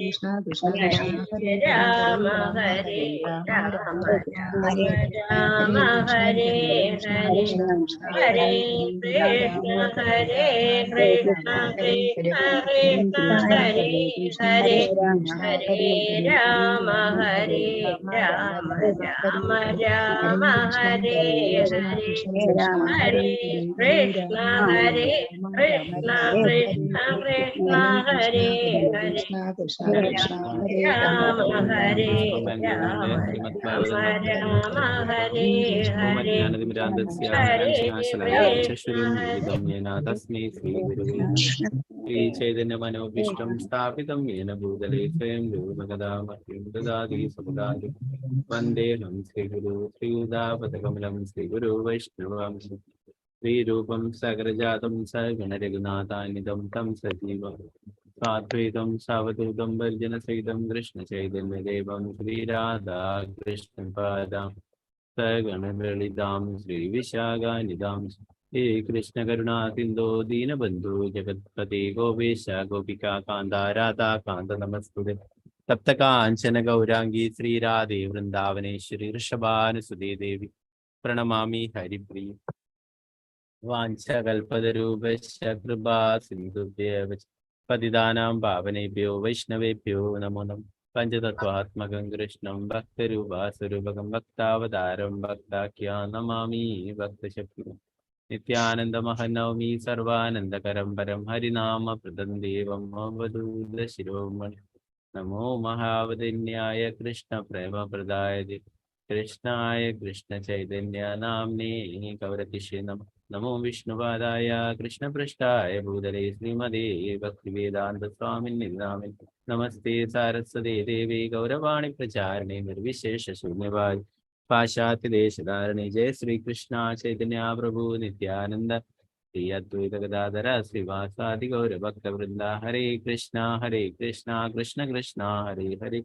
കൃഷ്ണ കൃഷ്ണ ഹരേ രാമ ഹരേ രാമ രാമ ഹരേ ഹരേ ഹരേ കൃഷ്ണ കൃഷ്ണ കൃഷ്ണ ഹരേ ഹരേ ഹരേ രാമ ഹരേ രാമ രാമ രാമ ഹരേ ഹരേ ഹരേ കൃഷ്ണ കൃഷ്ണ കൃഷ്ണ ഹരേ ഹരേ കൃഷ്ണ കൃഷ്ണ ഹരേ രാമ ഹരേ രാമ രാമ രാമ ഹരേ ഹരേ തസ്മൈ ശ്രീ ഗുരുവേ ശ്രീ ചൈതന്യ മനോഭീഷ്ടം സ്ഥാപിതം യേന ഭൂതലേ സ്വയം രൂപകഥാമഹ്യം ദദാതി സമുദായം വന്ദേഹം ശ്രീഗുരു ശ്രീയുതാപദകമലം ശ്രീഗുരു വൈഷ്ണവം ശ്രീരൂപം സകലജാതം സഗണരഘുനാഥാനിധം തം സജീവം സാദ്വൈതം സാവധൂതം വർജനസഹിതം കൃഷ്ണചൈതന്യദേവം ശ്രീരാധാ കൃഷ്ണപാദാം സഗണലളിതാം ശ്രീവിശാഖാനിധാം ഹേ കൃഷ്ണ കരുണാ സിന്ധോ ദീനബന്ധു ജഗത്പതി ഗോപേശ ഗോപികാ കാന്ത രാധാ കാന്ത നമസ്തുതേ തപ്ത കാഞ്ചന ഗൗരാംഗി ശ്രീരാധേ വൃന്ദാവനേശ്വരി ഋഷഭാനുസുതേ ദേവി പ്രണമാമി ഹരിപ്രിയ വാഞ്ചകൽപതരൂപശ്ച കൃപാ സിന്ധുഭ്യവ പതിതാനാം പാവനേഭ്യോ വൈഷ്ണവേഭ്യോ നമോ നമഃ പഞ്ചതത്വാത്മകം കൃഷ്ണം ഭക്തരൂപാസ്വരൂപകം ഭക്താവതാരം ഭക്താഖ്യാ നമാമി ഭക്തശക്തിം നിത്യാനന്ദമഹനവമി സർവാനന്ദകരം പരം ഹരിനാമപ്രദം ദേവം അവധൂതശിരോമണി നമോ മഹാവദന്യായ കൃഷ്ണ പ്രേമപ്രദായ കൃഷ്ണായ കൃഷ്ണ ചൈതന്യ നാംനേ ഗൗരതിഷേ നമഃ നമോ വിഷ്ണുപാദായ കൃഷ്ണപൃഷ്ഠായ ഭൂതലേ ശ്രീമതേ ഭക്തിവേദാന്ത സ്വാമിനേ നാമിനേ നമസ്തേ സാരസ്വതേ ദേവി ഗൗരവാണി പ്രചാരണേ നിർവിശേഷ ശൂന്യവാദി പാശ്ചാത്യദേശധാരണേ ജയ ശ്രീകൃഷ്ണ ചൈതന്യ പ്രഭു നിത്യാനന്ദ ശ്രീ അദ്വൈത ഗദാധര ശ്രീവാസാദി ഗൗരഭക്തവൃന്ദ ഹരേ കൃഷ്ണ കൃഷ്ണ കൃഷ്ണ ഹരേ ഹരേ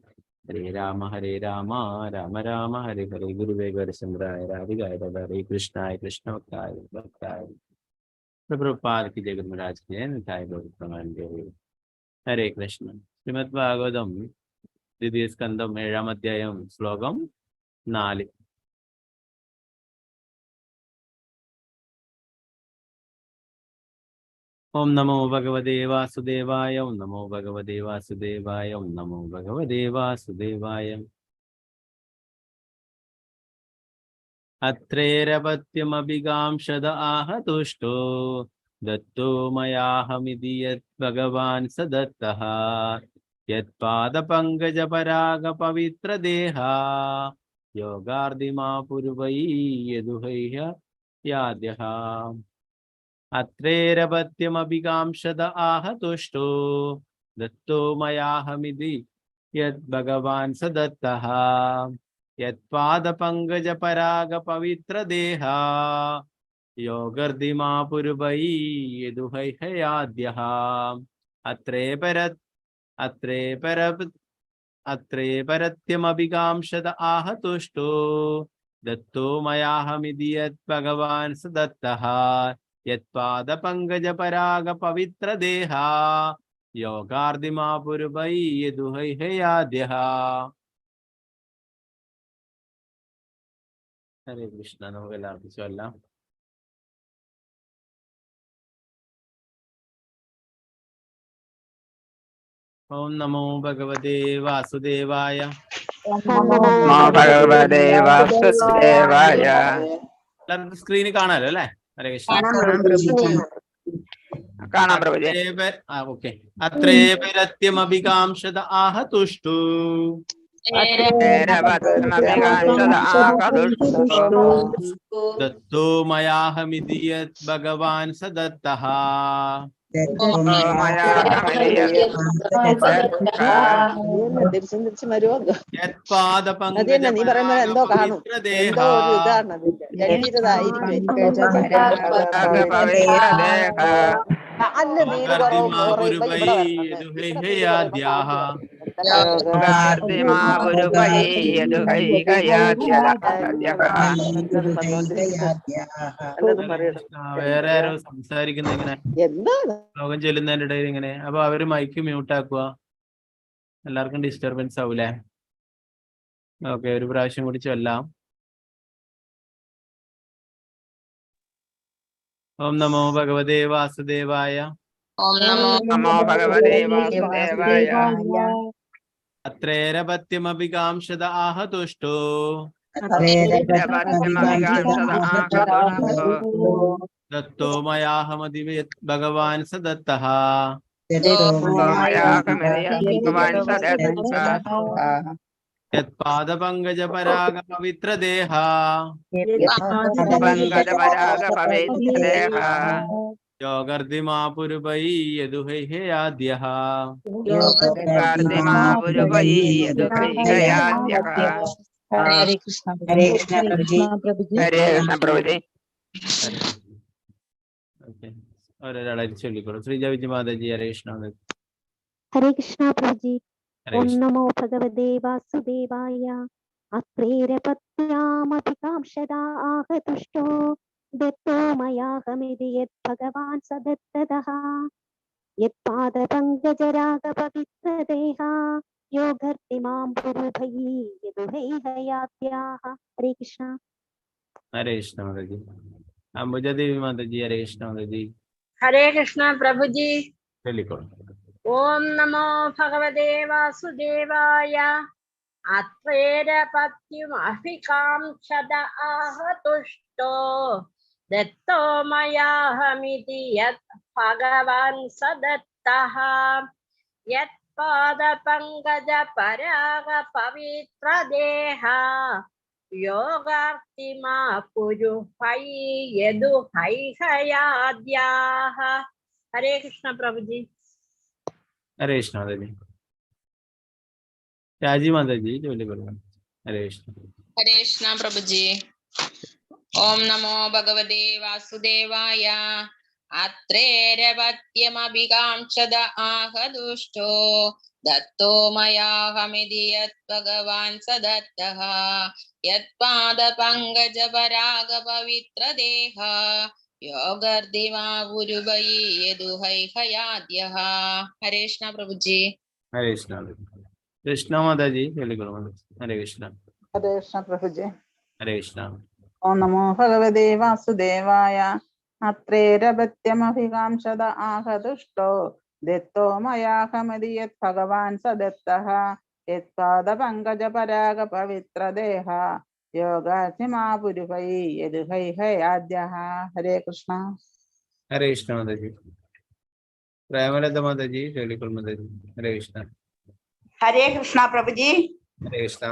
ഹരേ രാമ രാമ രാമ ഹരേ ഹരേ ഗുരുവേ ഗൗരചന്ദ്രായ രാധികായ ഹരേ കൃഷ്ണായ കൃഷ്ണ ഭക്തായ ഭക്തായ പ്രഭുപാദ की जय गुरु महाराज की निताय गौर प्रमाण हरे कृष्ण श्रीमद् भागवतम द्वितीय स्कंदम 7-ാം അധ്യായം ശ്ലോകം 4 ओम नमो भगवते वासुदेवाय ओम नमो भगवते वासुदेवाय ओम नमो भगवते वासुदेवाय अत्रेरपत्यमभिकांक्षद आह तुष्टो दत्तो मयाहमिति यत् भगवान् स दत्तः यत्पादपङ्कजपरागपवित्रदेहा योगार्दिमा पूर्वै यदुहैह याद्यः अत्रेरपत्यमभिकांक्षद आह तुष्टो दत्तो मयाहमिति यत् भगवान् स दत्तः यत्पादपङ्कजपरागपवित्रदेहा योगर्दिमा पूर्वै यदुहैहयाद्यः अत्रेपरत्यमभिकांक्षद आह तुष्टो दत्तो मयाहमिति यत् भगवान् स दत्तः यत्पादपङ्कजपरागपवित्रदेहा योगार्दिमा पूर्वै यदुहैहयाद्यः हरे कृष्ण നമുക്കെല്ലാവർക്കും ചൊല്ലാം ഓം നമോ ഭഗവതേ വാസുദേവായ എല്ലാവർക്കും സ്ക്രീനിൽ കാണാലോ അല്ലേ ഹരേ കൃഷ്ണ ഓക്കെ അത്രേപരത്യമഭികാംക്ഷത ആഹ തുഷ്ടു दत्तो मयाहमिति यत् भगवान् स दत्तः വേറെ ആരോ സംസാരിക്കുന്ന ഇങ്ങനെ ലോകം ചെല്ലുന്നതിന്റെ ഇടയിൽ ഇങ്ങനെ അപ്പൊ അവര് മൈക്ക് മ്യൂട്ട് ആക്കുക. എല്ലാവർക്കും ഡിസ്റ്റർബൻസ് ആവൂലേ? ഓക്കെ, ഒരു പ്രാവശ്യം കൂടി ചൊല്ലാം. ഓം നമോ ഭഗവതേ വാസുദേവായ. ഓം നമോ ഭഗവതേ വാസുദേവായ. അത്രേരപത്യമപി കാംക്ഷത ആഹതുഷ്ടോ ദത്തോ മയാഹമതി ഭഗവാൻ സദത്തഃ യത്പാദപങ്കജ പരാഗ പവിത്രദേഹ യോഗർദിമാ പുരുപൈ യദുഹൈഹയാദ്യഃ. ഹരേ കൃഷ്ണ പ്രഭുജി. ഒരാളായിട്ട് ചൊല്ലിക്കോളൂ. ശ്രീജ വിജയ മാതാജി. ഹരേ കൃഷ്ണ. ഹരേ കൃഷ്ണ പ്രഭുജി. ഹരേ ഓം കൃഷ്ണ. നമോ ഭഗവതേ വാസുദേവായ. അത്രേരപത്യാമഭികാംക്ഷതാ ആഹതുഷ്ടോ ദത്തോ മയാഹമിതി യത് ഭഗവാൻ സദത്തതഃ യത്പാദപങ്കജരാഗപവിത്രദേഹ യോഗർത്തിമാം പുരുഭൈ യദുഹൈഹയാദ്യാഃ. ഹരേ കൃഷ്ണ. ഹരേ കൃഷ്ണ മാതാജി. അംബുജദേവി മാതാജി. ഹരേ കൃഷ്ണ മാതാജി. ഹരേ കൃഷ്ണ പ്രഭുജി. ചൊല്ലിക്കോളൂ. ഓം നമോ ഭഗവതേ വാസുദേവായ. അത്രേരപത്യുമഭികാംക്ഷത ആഹതുഷ്ടോ ദത്തോ മയാഹമിതി യത് ഭഗവാൻ സദത്തഃ യത്പാദപങ്കജ പരാഗ പവിത്രദേഹ യോഗാർത്തിമാ പുരുഹൈ യദുഹൈഹയാദ്യാഃ. ഹരേ കൃഷ്ണ പ്രഭുജി. ഹരേ കൃഷ്ണ മാതാജി. രാജി മാതാജി ചൊല്ലിക്കോളൂ. ഹരേ കൃഷ്ണ. ഹരേ കൃഷ്ണ പ്രഭുജി. ഓം നമോ ഭഗവതേ വാസുദേവായ. അത്രേരപത്യമഭികാംക്ഷത ആഹതുഷ്ടോ ദത്തോ മയാഹമിതി യത് ഭഗവാൻ സദത്തഃ യത്പാദപങ്കജ പരാഗ പവിത്രദേഹ യോഗർദിമാ പുരുഭൈ യദുഹൈഹയാദ്യഃ. ഹരേ കൃഷ്ണ പ്രഭുജി. ഹരേ കൃഷ്ണ. കൃഷ്ണ മാതാജി ചൊല്ലിക്കോളൂ. ഹരേ കൃഷ്ണ. ഹരേ കൃഷ്ണ പ്രഭുജി. ഹരേ കൃഷ്ണ. ഓം നമോ ഭഗവതേ വാസുദേവായ. അത്രേരപത്യമഭികാംക്ഷത ആഹതുഷ്ടോ ദത്തോ മയാഹമതി യത് ഭഗവാൻ സദത്തഃ യത്പാദപങ്കജ പരാഗ പവിത്രദേഹ യോഗാസിമാ പുരുഭൈ യദുഹൈഹയാദ്യഃ. ഹരേ കൃഷ്ണ. ഹരേ കൃഷ്ണ മാതാജി. പ്രേമലത മാതാജി ചൊല്ലിക്കോളൂ മാതാജി. ഹരേ കൃഷ്ണ. ഹരേ കൃഷ്ണ പ്രഭുജി. ഹരേ കൃഷ്ണ.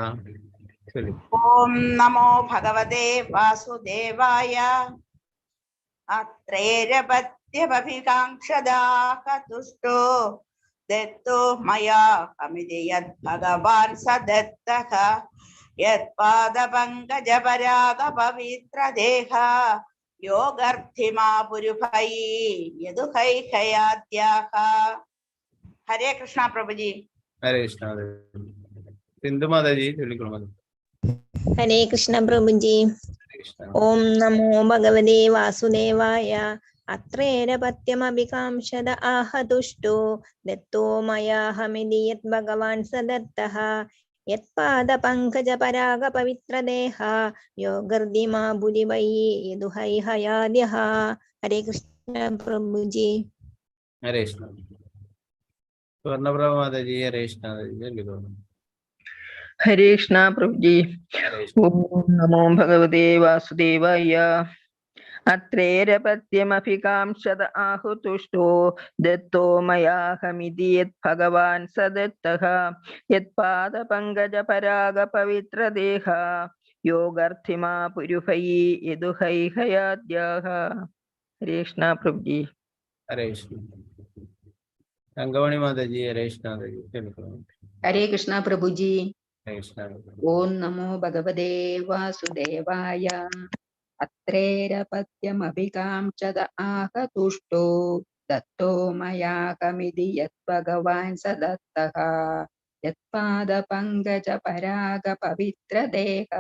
ചൊല്ലി. ഓം നമോ ഭഗവതേ വാസുദേവായ. അത്രേരപത്യമഭികാംക്ഷതാഹതുഷ്ടോ ദത്തോ മയാഹമിതി യത് ഭഗവാൻ സദത്തഃ യത്പാദപങ്കജ പരാഗ പവിത്രദേഹ യോഗർത്തിമാ പുരുഭൈ യദുഹൈഹയാദ്യാഃ. ഹരേ കൃഷ്ണ പ്രഭുജി. ഹരേ കൃഷ്ണ മാതാജി. സിന്ധു മാതാജി ചൊല്ലിക്കോളൂ മാതാജി. ഹരേ കൃഷ്ണ പ്രഭുജി. ഹരേ കൃഷ്ണ. ഓം നമോ ഭഗവതേ വാസുദേവായ. അത്രേരപത്യമഭികാംക്ഷത ആഹതുഷ്ടോ ദത്തോ മയാഹമിതി യത് ഭഗവാൻ സദത്തഃ യത്പാദപങ്കജ പരാഗ പവിത്രദേഹ യോഗർദിമാ പുരുഭൈ യദുഹൈഹയാദ്യഃ. ഹരേ കൃഷ്ണ പ്രഭുജി. ഹരേ കൃഷ്ണ. സ്വർണ്ണപ്രഭ മാതാജി. ഹരേ കൃഷ്ണ മാതാജി ചൊല്ലിക്കോളൂ. ഹരേ കൃഷ്ണ പ്രഭുജി. ഹരേ കൃഷ്ണ. ഓം നമോ ഭഗവതേ വാസുദേവായ. അത്രേരപത്യമഭികാംക്ഷത ആഹുതുഷ്ടോ ദത്തോ മയാഹമിതി യത് ഭഗവാൻ സദത്തഃ യത്പാദപങ്കജ പരാഗ പവിത്രദേഹ യോഗർത്തിമാ പുരുഭൈ യദുഹൈഹയാദ്യാഃ. ഹരേ കൃഷ്ണ പ്രഭുജി. ഹരേ കൃഷ്ണ. തങ്കമണി മാതാജി. ഹരേ കൃഷ്ണ മാതാജി ചൊല്ലിക്കോളൂ. ഹരേ കൃഷ്ണ പ്രഭുജി. ഹരേ കൃഷ്ണ. ഓം നമോ ഭഗവതേ വാസുദേവായ. അത്രേരപത്യമഭികാംക്ഷത ആഹതുഷ്ടോ ദത്തോ മയാഹമിതി യത് ഭഗവാൻ സദത്തഃ യത്പാദപങ്കജ പരാഗ പവിത്രദേഹ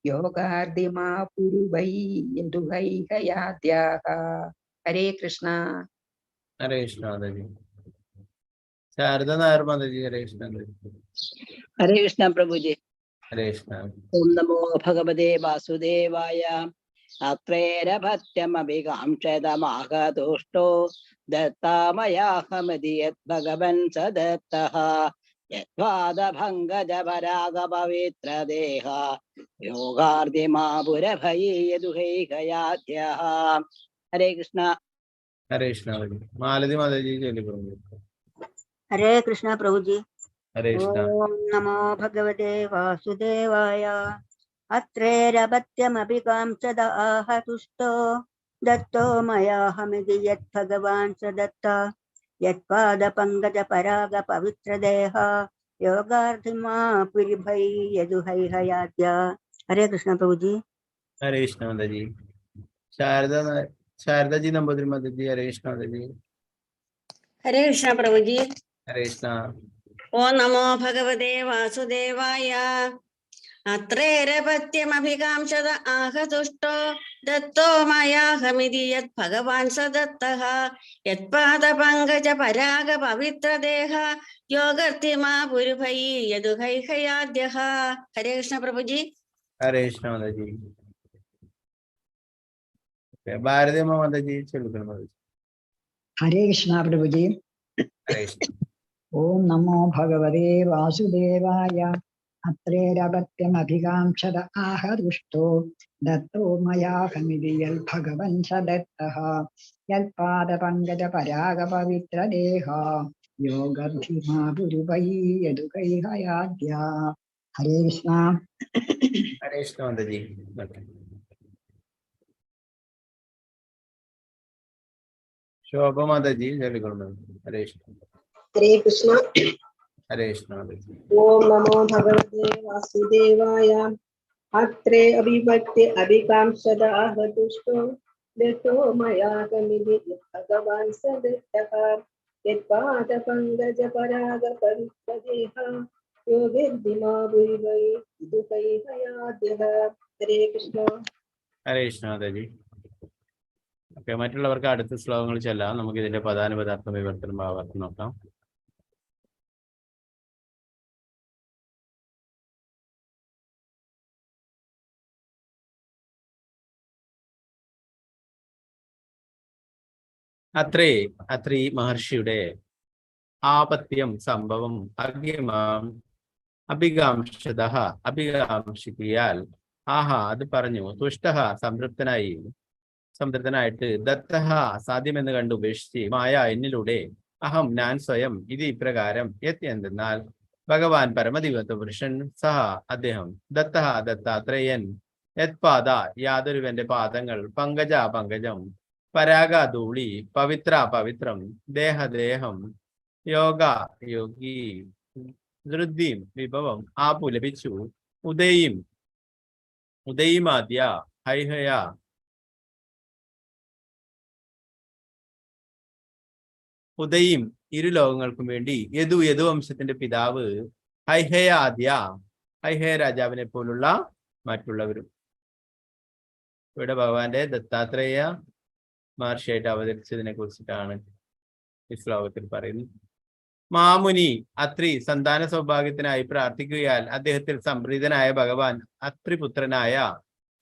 യോഗാർദിമാ പുരുഭൈ യദുഹൈഹയാദ്യാഃ. ഹരേ കൃഷ്ണ. ഹരേ കൃഷ്ണ മാതാജി. ശാരദ നായർ മാതാജി. ഹരേ കൃഷ്ണ. ഹരേ കൃഷ്ണ പ്രഭുജി. ഹരേ കൃഷ്ണ. ഓം നമോ ഭഗവതേ വാസുദേവായ. അത്രേരഭത്യമഭികാംക്ഷതമാഹതുഷ്ടോ ദത്താമയാഹമതി യത് ഭഗവൻ സദത്തഃ യദ്വാദഭംഗജപരാഗപവിത്രദേഹ യോഗാർദ്ധിമാപുരഭയീയദുഹൈകയാദ്യഃ. ഹരേ കൃഷ്ണ. ഹരേ കൃഷ്ണ. മാലതി മാതാജി ചൊല്ലിക്കൊള്ളു. ഹരേ കൃഷ്ണ പ്രഭുജി. ഹരേ കൃഷ്ണ. ഓം നമോ ഭഗവതേ വാസുദേവായ. അത്രേരപത്യമഭികാംക്ഷത ആഹതുഷ്ടോ ദത്തോ മയാഹമിതി യത് ഭഗവാൻ സദത്ത യത്പാദപങ്കജ പരാഗ പവിത്രദേഹ യോഗാർദ്ധിമാ പുരിഭൈ യദുഹൈഹയാദ്യ. ഹരേ കൃഷ്ണ പ്രഭുജി. ഹരേ കൃഷ്ണ മാതാജി. ശാരദാജി നമ്പൂതിരി മാതാജി. ഹരേ കൃഷ്ണ മാതാജി. ഹരേ കൃഷ്ണ പ്രഭുജി. ഹരേ കൃഷ്ണ. ഓം നമോ ഭഗവതേ വാസുദേവായ. അത്രേരപത്യമഭികാംക്ഷത ആഹതുഷ്ടോ ദത്തോ മയാഹമിതി യത് ഭഗവാൻ സദത്തഃ യത്പാദപങ്കജ പരാഗ പവിത്രദേഹ യോഗർത്തിമാ പുരുഭൈ യദുഹൈഹയാദ്യഃ. ഹരേ കൃഷ്ണ പ്രഭുജി. ഹരേ കൃഷ്ണ മാതാജി. ഭാരതീയ മാതാജി ചൊല്ലിക്കൊള്ളു മാതാജി. ഹരേ കൃഷ്ണ പ്രഭുജി. ഹരേ കൃഷ്ണ. ഓം നമോ ഭഗവതേ വാസുദേവായ. അത്രേരപത്യമഭികാംക്ഷത ആഹതുഷ്ടോ ദത്തോ മയാഹമിതി യൽ ഭഗവൻ സദത്തഃ യൽപാദപങ്കജ പരാഗ പവിത്രദേഹ യോഗർദ്ധിമാ പുരുഭൈ യദുഹൈഹയാദ്യ. ഹരേ കൃഷ്ണ. ഹരേ കൃഷ്ണ മാതാജി. ശോഭ മാതാജി ചൊല്ലിക്കൊള്ളു. ഹരേ കൃഷ്ണ. ഹരേ കൃഷ്ണ. ഹരേ കൃഷ്ണ മാതാജി. ഓം നമോ ഭഗവതേ വാസുദേവായ. അത്രേ അഭിഭക്തി അഭികാംക്ഷത ആഹതുഷ്ടോ ദത്തോ മയാഹമിതി യത് ഭഗവാൻ സദത്തഃ യത്പാദപങ്കജ പരാഗ പവിത്രദേഹ യോഗർദ്ധിമാ പുരിഭൈ യദുഹൈഹയാദ്യഃ. ഹരേ കൃഷ്ണ. ഹരേ കൃഷ്ണ മാതാജി. ഓക്കെ, മറ്റുള്ളവർക്ക് അടുത്ത ശ്ലോകങ്ങൾ ചെല്ലാം. നമുക്ക് ഇതിന്റെ പദാനുപദാർത്ഥം വിവർത്തനം ഭാവാർത്ഥം നോക്കാം. അത്രി മഹർഷിയുടെ ആപത്യം സംഭവം അഭികാംക്ഷിയാൽ അത് പറഞ്ഞു. തുഷ്ട സംതൃപ്തനായിട്ട് ദത്തഹ സാധ്യമെന്ന് കണ്ട് ഉപേക്ഷിച്ച് മായ എന്നിലൂടെ അഹം ഞാൻ സ്വയം ഇത് ഇപ്രകാരം എന്തെന്നാൽ ഭഗവാൻ പരമദിവ്യത്വ പുരുഷൻ സഹ അദ്ദേഹം ദത്തഹ ദത്താത്രേയൻ യത്പാദ യാതൊരുവന്റെ പാദങ്ങൾ പങ്കജം പരാഗ ധൂളി പവിത്രം ദേഹം യോഗി ധൃതിം വിഭവം ആപു ലഭിച്ചു ഉദയിമാദ്യ ഹൈഹയ ഉദയും ഇരു ലോകങ്ങൾക്കും വേണ്ടി യദുവംശത്തിന്റെ പിതാവ് ഹൈഹയ രാജാവിനെ പോലുള്ള മറ്റുള്ളവരും. ഇവിടെ ഭഗവാന്റെ ദത്താത്രേയ മഹർഷിയായിട്ട് അവതരിച്ചതിനെ കുറിച്ചിട്ടാണ് ഈ ശ്ലോകത്തിൽ പറയുന്നത്. മാമുനി അത്രി സന്താന സൗഭാഗ്യത്തിനായി പ്രാർത്ഥിക്കുകയാൽ അദ്ദേഹത്തിൽ സംപ്രീതനായ ഭഗവാൻ അത്രിപുത്രനായ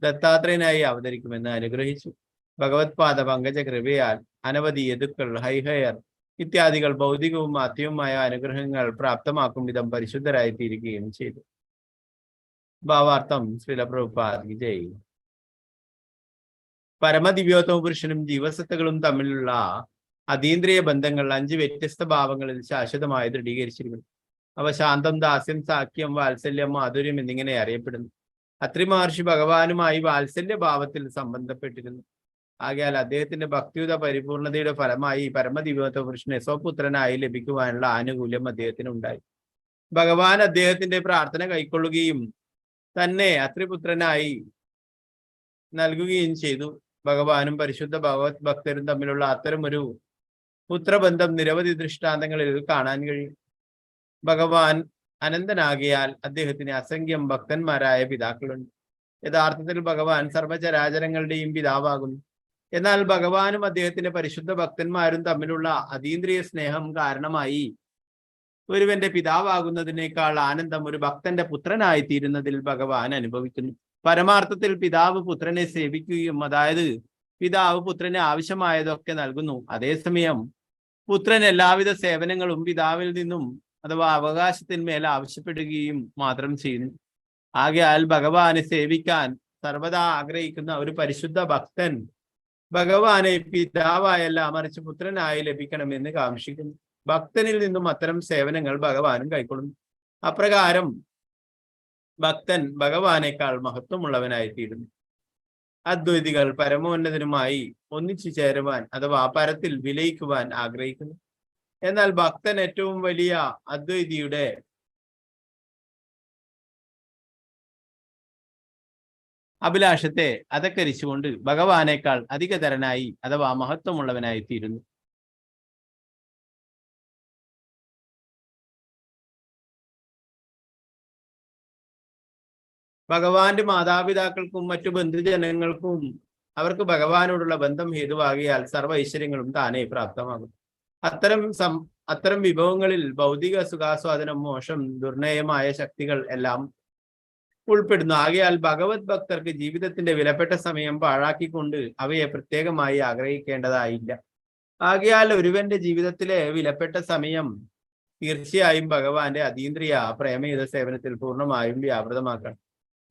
ദത്താത്രേയനായി അവതരിക്കുമെന്ന് അനുഗ്രഹിച്ചു. ഭഗവത് പാദ പങ്കജ കൃപയാൽ അനവധി യദുക്കൾ ഹൈഹയർ ഇത്യാദികൾ ഭൗതികവും ആത്മീയവുമായ അനുഗ്രഹങ്ങൾ പ്രാപ്തമാക്കും വിധം പരിശുദ്ധരായി തീരുകയും ചെയ്തു. ഭാവാർത്ഥം ശ്രീല പ്രഭുപാദ് ജയ്. പരമദിവ്യോത്തമ പുരുഷനും ജീവസത്തകളും തമ്മിലുള്ള അതീന്ദ്രിയ ബന്ധങ്ങൾ 5 വ്യത്യസ്ത ഭാവങ്ങളിൽ ശാശ്വതമായി ദൃഢീകരിച്ചിരിക്കുന്നു. അവ ശാന്തം, ദാസ്യം, സാഖ്യം, വാത്സല്യം, മാധുര്യം എന്നിങ്ങനെ അറിയപ്പെടുന്നു. അത്രി മഹർഷി ഭഗവാനുമായി വാത്സല്യ ഭാവത്തിൽ സംബന്ധപ്പെട്ടിരുന്നു. ആകയാൽ അദ്ദേഹത്തിന്റെ ഭക്തിയുത പരിപൂർണതയുടെ ഫലമായി പരമദിവ്യോത്തമ പുരുഷനെ സ്വപുത്രനായി ലഭിക്കുവാനുള്ള ആനുകൂല്യം അദ്ദേഹത്തിന് ഉണ്ടായി. ഭഗവാൻ അദ്ദേഹത്തിന്റെ പ്രാർത്ഥന കൈക്കൊള്ളുകയും തന്നെ അത്രിപുത്രനായി നൽകുകയും ചെയ്തു. ഭഗവാനും പരിശുദ്ധ ഭഗവത് ഭക്തരും തമ്മിലുള്ള അത്തരമൊരു പുത്രബന്ധം നിരവധി ദൃഷ്ടാന്തങ്ങളിൽ കാണാൻ കഴിയും. ഭഗവാൻ അനന്തനാകിയാൽ അദ്ദേഹത്തിന് അസംഖ്യം ഭക്തന്മാരായ പിതാക്കളുണ്ട്. യഥാർത്ഥത്തിൽ ഭഗവാൻ സർവചരാചരങ്ങളുടെയും പിതാവാകുന്നു. എന്നാൽ ഭഗവാനും അദ്ദേഹത്തിന്റെ പരിശുദ്ധ ഭക്തന്മാരും തമ്മിലുള്ള അതീന്ദ്രിയ സ്നേഹം കാരണമായി ഒരുവന്റെ പിതാവാകുന്നതിനേക്കാൾ ആനന്ദം ഒരു ഭക്തന്റെ പുത്രനായി തീരുന്നതിൽ ഭഗവാൻ അനുഭവിക്കുന്നു. പരമാർത്ഥത്തിൽ പിതാവ് പുത്രനെ സേവിക്കുകയും, അതായത് പിതാവ് പുത്രന് ആവശ്യമായതൊക്കെ നൽകുന്നു. അതേസമയം പുത്രൻ എല്ലാവിധ സേവനങ്ങളും പിതാവിൽ നിന്നും അഥവാ അവകാശത്തിന്മേൽ ആവശ്യപ്പെടുകയും മാത്രം ചെയ്യുന്നു. ആകയാൽ ഭഗവാനെ സേവിക്കാൻ സർവദാ ആഗ്രഹിക്കുന്ന ഒരു പരിശുദ്ധ ഭക്തൻ ഭഗവാനെ പിതാവായല്ല മറിച്ച് പുത്രനായി ലഭിക്കണമെന്ന് കാംക്ഷിക്കുന്നു. ഭക്തനിൽ നിന്നും അത്തരം സേവനങ്ങൾ ഭഗവാനും കൈക്കൊള്ളുന്നു. അപ്രകാരം ഭക്തൻ ഭഗവാനേക്കാൾ മഹത്വമുള്ളവനായിത്തീരുന്നു. അദ്വൈതികൾ പരമോന്നതനുമായി ഒന്നിച്ചു ചേരുവാൻ അഥവാ പരത്തിൽ വിലയിക്കുവാൻ ആഗ്രഹിക്കുന്നു. എന്നാൽ ഭക്തൻ ഏറ്റവും വലിയ അദ്വൈതിയുടെ അഭിലാഷത്തെ അധക്കരിച്ചുകൊണ്ട് ഭഗവാനേക്കാൾ അധികതരനായി അഥവാ മഹത്വമുള്ളവനായി തീരുന്നു. ഭഗവാന്റെ മാതാപിതാക്കൾക്കും മറ്റു ബന്ധുജനങ്ങൾക്കും അവർക്ക് ഭഗവാനോടുള്ള ബന്ധം ഹേതുവാകിയാൽ സർവ്വ ഐശ്വര്യങ്ങളും താനേ പ്രാപ്തമാകും. അത്തരം വിഭവങ്ങളിൽ ഭൗതിക സുഖാസ്വാദനം, മോശം, ദുർനയമായ ശക്തികൾ എല്ലാം ഉൾപ്പെടുന്നു. ആകയാൽ ഭഗവത് ഭക്തർക്ക് ജീവിതത്തിന്റെ വിലപ്പെട്ട സമയം പാഴാക്കിക്കൊണ്ട് അവയെ പ്രത്യേകമായി ആഗ്രഹിക്കേണ്ടതായില്ല. ആകയാൽ ഒരുവന്റെ ജീവിതത്തിലെ വിലപ്പെട്ട സമയം തീർച്ചയായും ഭഗവാന്റെ അതീന്ദ്രിയ പ്രേമയുധ സേവനത്തിൽ പൂർണ്ണമായും വ്യാപൃതമാക്കണം.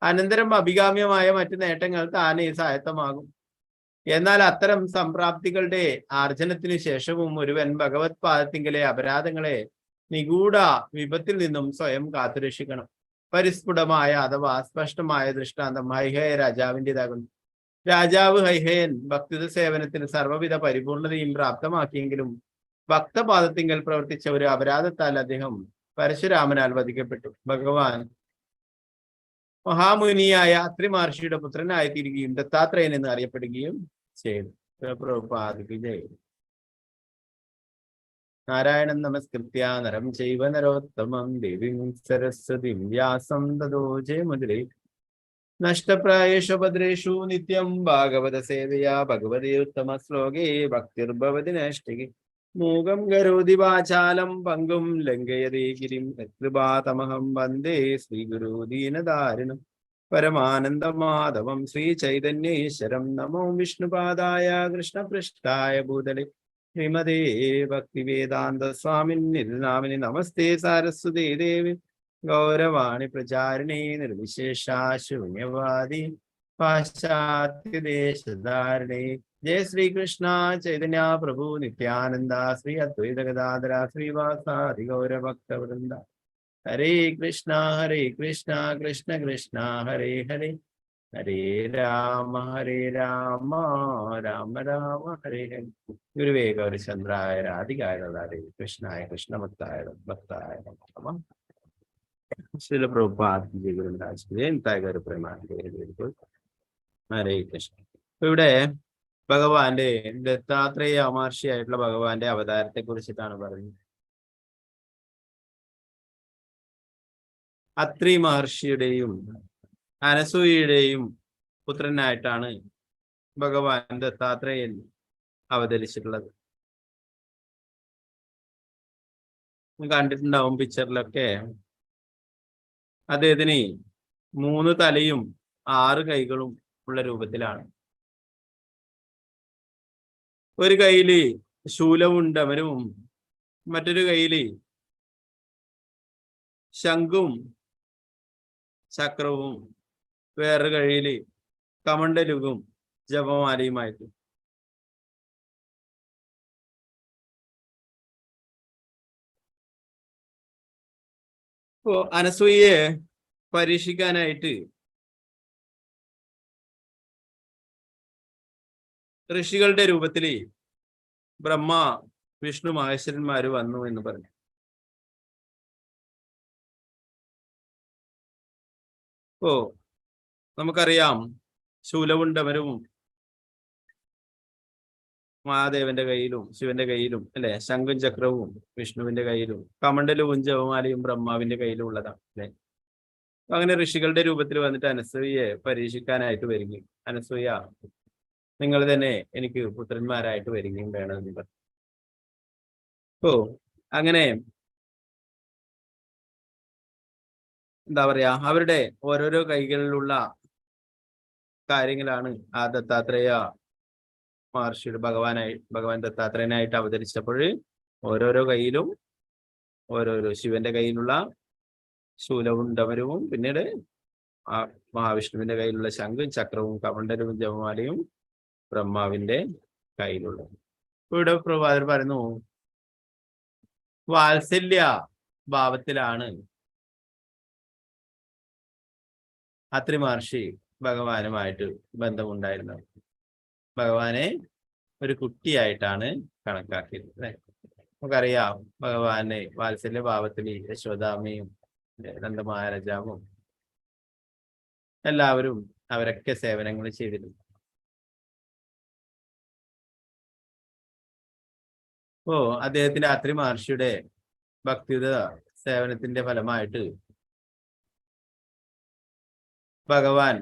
അനന്തരം അഭികാമ്യമായ മറ്റു നേട്ടങ്ങൾ താനേ സ്വായത്തമാകും. എന്നാൽ അത്തരം സംപ്രാപ്തികളുടെ ആർജനത്തിനു ശേഷവും ഒരുവൻ ഭഗവത് പാദത്തിങ്കലെ അപരാധങ്ങളെ നിഗൂഢ വിപത്തിൽ നിന്നും സ്വയം കാത്തുരക്ഷിക്കണം. പരിസ്ഫുടമായ അഥവാ സ്പഷ്ടമായ ദൃഷ്ടാന്തം ഹൈഹയ രാജാവിൻ്റെതാകുന്നു. രാജാവ് ഹൈഹയൻ ഭക്തിത സേവനത്തിന് സർവ്വവിധ പരിപൂർണതയും പ്രാപ്തമാക്കിയെങ്കിലും ഭക്തപാദത്തിങ്കൽ പ്രവർത്തിച്ച ഒരു അപരാധത്താൽ അദ്ദേഹം പരശുരാമനാൽ വധിക്കപ്പെട്ടു. ഭഗവാൻ മഹാമുനിയായ അത്രി മഹർഷിയുടെ പുത്രനായി തീരുകയും ദത്താത്രേയൻ എന്ന് അറിയപ്പെടുകയും ചെയ്തു. നാരായണൻ നമസ്കൃത്യ നരം ചൈവ നരോത്തമം ദേവീം സരസ്വതീം വ്യാസം തതോ ജയമുദ്രേ നഷ്ടപ്രായേഷു ഭദ്രേഷു നിത്യം ഭാഗവത സേവയാ ഭഗവതേ ഉത്തമ ശ്ലോകേ ഭക്തിർഭവതി നൈഷ്ഠികേ മൂകം കരോതി വാചാലം പങ്കും ലംഘയതേ ഗിരിം യത്കൃപാതമഹം വന്ദേ ശ്രീഗുരു ദീനദാരിണം പരമാനന്ദമാധവം ശ്രീചൈതന്യേശ്വരം. നമോ വിഷ്ണുപാദായ കൃഷ്ണപൃഷ്ഠായ ഭൂതലേ ശ്രീമതേ ഭക്തിവേദാന്ത സ്വാമിനി നാമിനി. നമസ്തേ സാരസ്വതേ ദേവി ഗൗരവാണി പ്രചാരിണി നിർവിശേഷാശൂന്യവാദി പാശ്ചാത്യദേശധാരിണി. ജയ ശ്രീകൃഷ്ണ ചൈതന്യ പ്രഭു നിത്യാനന്ദ ശ്രീ അദ്വൈത ഗദാധര ശ്രീവാസാദി ഗൗരഭക്തവൃന്ദ. ഹരേ കൃഷ്ണ കൃഷ്ണ കൃഷ്ണ ഹരേ ഹരേ, ഹരേ രാമ രാമ രാമ ഹരേ ഹരേ. ഗുരുവേ ഗൗരചന്ദ്രായ രാധികായ ഹരേ കൃഷ്ണായ കൃഷ്ണഭക്തായ ഭക്തായ നമഃ. ശ്രീല പ്രഭുപാദ് ജയ ഗുരുരാജ് ഹരേ കൃഷ്ണ. ഇവിടെ ഭഗവാന്റെ ദത്താത്രേയ മഹർഷിയായിട്ടുള്ള ഭഗവാന്റെ അവതാരത്തെ കുറിച്ചിട്ടാണ് പറയുന്നത്. അത്രി മഹർഷിയുടെയും അനസൂയയുടെയും പുത്രനായിട്ടാണ് ഭഗവാൻ ദത്താത്രേയൻ അവതരിച്ചിട്ടുള്ളത്. കണ്ടിട്ടുണ്ടാവും പിക്ചറിലൊക്കെ. അദ്ദേഹത്തിന് 3 തലയും 6 കൈകളും ഉള്ള രൂപത്തിലാണ്. ഒരു കൈയില് ശൂലവും ഡമരവും, മറ്റൊരു കൈയില് ശംഖും ചക്രവും, വേറൊരു കൈയില് കമണ്ഡലുവും ജപമാലയുമായിട്ട്. ഇപ്പോ അനസൂയയെ പരീക്ഷിക്കാനായിട്ട് ഋഷികളുടെ രൂപത്തില് ബ്രഹ്മ വിഷ്ണു മഹേശ്വരന്മാര് വന്നു എന്ന് പറഞ്ഞു. ഓ നമുക്കറിയാം, ശൂലവും ഡമരവും മഹാദേവന്റെ കയ്യിലും ശിവന്റെ കയ്യിലും അല്ലെ, ശംഖും ചക്രവും വിഷ്ണുവിന്റെ കയ്യിലും, കമണ്ഡലവും ജപമാലയും ബ്രഹ്മാവിന്റെ കയ്യിലും ഉള്ളതാണ് അല്ലെ. അങ്ങനെ ഋഷികളുടെ രൂപത്തിൽ വന്നിട്ട് അനസൂയയെ പരീക്ഷിക്കാനായിട്ട് വരികയും, അനസൂയ നിങ്ങൾ തന്നെ എനിക്ക് പുത്രന്മാരായിട്ട് വരികയും വേണമെന്ന് പറഞ്ഞു. ഓ അങ്ങനെ എന്താ പറയാ, അവരുടെ ഓരോരോ കൈകളിലുള്ള കാര്യങ്ങളാണ് ആ ദത്താത്രേയ മഹർഷിയുടെ ഭഗവാൻ ദത്താത്രേയനായിട്ട് അവതരിച്ചപ്പോൾ ഓരോരോ കയ്യിലും ഓരോരോ ശിവന്റെ കയ്യിലുള്ള ശൂലവും ഡമരുവും, പിന്നീട് ആ മഹാവിഷ്ണുവിന്റെ കയ്യിലുള്ള ശംഖും ചക്രവും കമണ്ഡലവും ജപമാലയും ബ്രഹ്മാവിന്റെ കയ്യിലുള്ളത്. ഇവിടെ പ്രഭാതർ പറയുന്നു, വാത്സല്യ ഭാവത്തിലാണ് അത്രി മഹർഷി ഭഗവാനുമായിട്ട് ബന്ധമുണ്ടായിരുന്നത്. ഭഗവാനെ ഒരു കുട്ടിയായിട്ടാണ് കണക്കാക്കിയത് അല്ലെ. നമുക്കറിയാം ഭഗവാനെ വാത്സല്യ ഭാവത്തിൽ യശോദാമ്മയും നന്ദമഹാരാജാവും എല്ലാവരും അവരൊക്കെ സേവനങ്ങൾ ചെയ്തിരുന്നു. അപ്പോ അദ്ദേഹത്തിന്റെ അത്രി മഹർഷിയുടെ ഭക്തിയുത സേവനത്തിന്റെ ഫലമായിട്ട് ഭഗവാൻ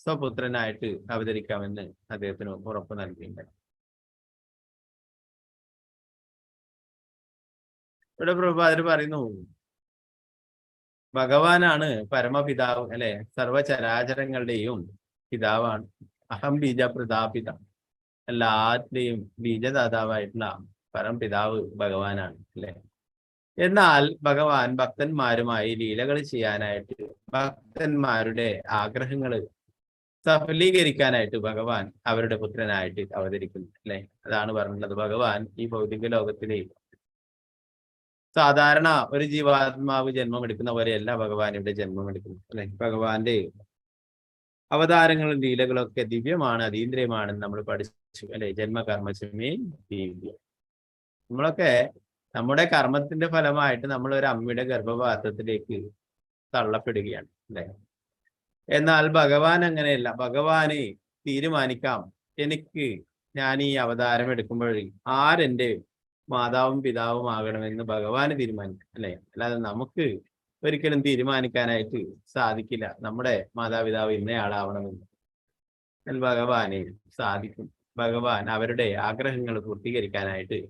സ്വപുത്രനായിട്ട് അവതരിക്കാമെന്ന് അദ്ദേഹത്തിന് ഉറപ്പ് നൽകിയിട്ടുണ്ട്. ഇവിടെ പ്രഭാതർ പറയുന്നു, ഭഗവാനാണ് പരമപിതാവ് അല്ലെ, സർവചരാചരങ്ങളുടെയും പിതാവാണ്. അഹം ബീജ പ്രതാപിത, എല്ലാത്തിന്റെയും ബീജദാതാവായിട്ടുള്ള പരംപിതാവ് ഭഗവാനാണ് അല്ലെ. എന്നാൽ ഭഗവാൻ ഭക്തന്മാരുമായി ലീലകൾ ചെയ്യാനായിട്ട്, ഭക്തന്മാരുടെ ആഗ്രഹങ്ങൾ സഫലീകരിക്കാനായിട്ട് ഭഗവാൻ അവരുടെ പുത്രനായിട്ട് അവതരിക്കുന്നു അല്ലെ. അതാണ് പറഞ്ഞിട്ടുള്ളത്, ഭഗവാൻ ഈ ഭൗതിക ലോകത്തിലെ സാധാരണ ഒരു ജീവാത്മാവ് ജന്മം എടുക്കുന്ന പോലെയല്ല ഭഗവാൻ ഇവിടെ ജന്മം എടുക്കുന്നത് അല്ലെ. ഭഗവാന്റെ അവതാരങ്ങളും ലീലകളൊക്കെ ദിവ്യമാണ്, അതീന്ദ്രിയമാണെന്ന് നമ്മൾ പഠിച്ചു അല്ലെ. ജന്മകർമ്മചമേ ദിവ്യം. നമ്മളൊക്കെ നമ്മുടെ കർമ്മത്തിന്റെ ഫലമായിട്ട് നമ്മൾ ഒരു അമ്മയുടെ ഗർഭപാത്രത്തിലേക്ക് തള്ളപ്പെടുകയാണ് അല്ലെ. എന്നാൽ ഭഗവാൻ അങ്ങനെയല്ല. ഭഗവാനെ തീരുമാനിക്കാം, ഞാൻ ഈ അവതാരം എടുക്കുമ്പോൾ ആരെന്റെ മാതാവും പിതാവും ആകണമെന്ന് ഭഗവാന് തീരുമാനിക്കാം അല്ലെ. അല്ലാതെ നമുക്ക് ഒരിക്കലും തീരുമാനിക്കാനായിട്ട് സാധിക്കില്ല നമ്മുടെ മാതാപിതാവ് ഇന്നയാളാവണമെന്ന്. ഭഗവാനെ സാധിക്കും. ഭഗവാൻ അവരുടെ ആഗ്രഹങ്ങൾ പൂർത്തീകരിക്കാനായിട്ട്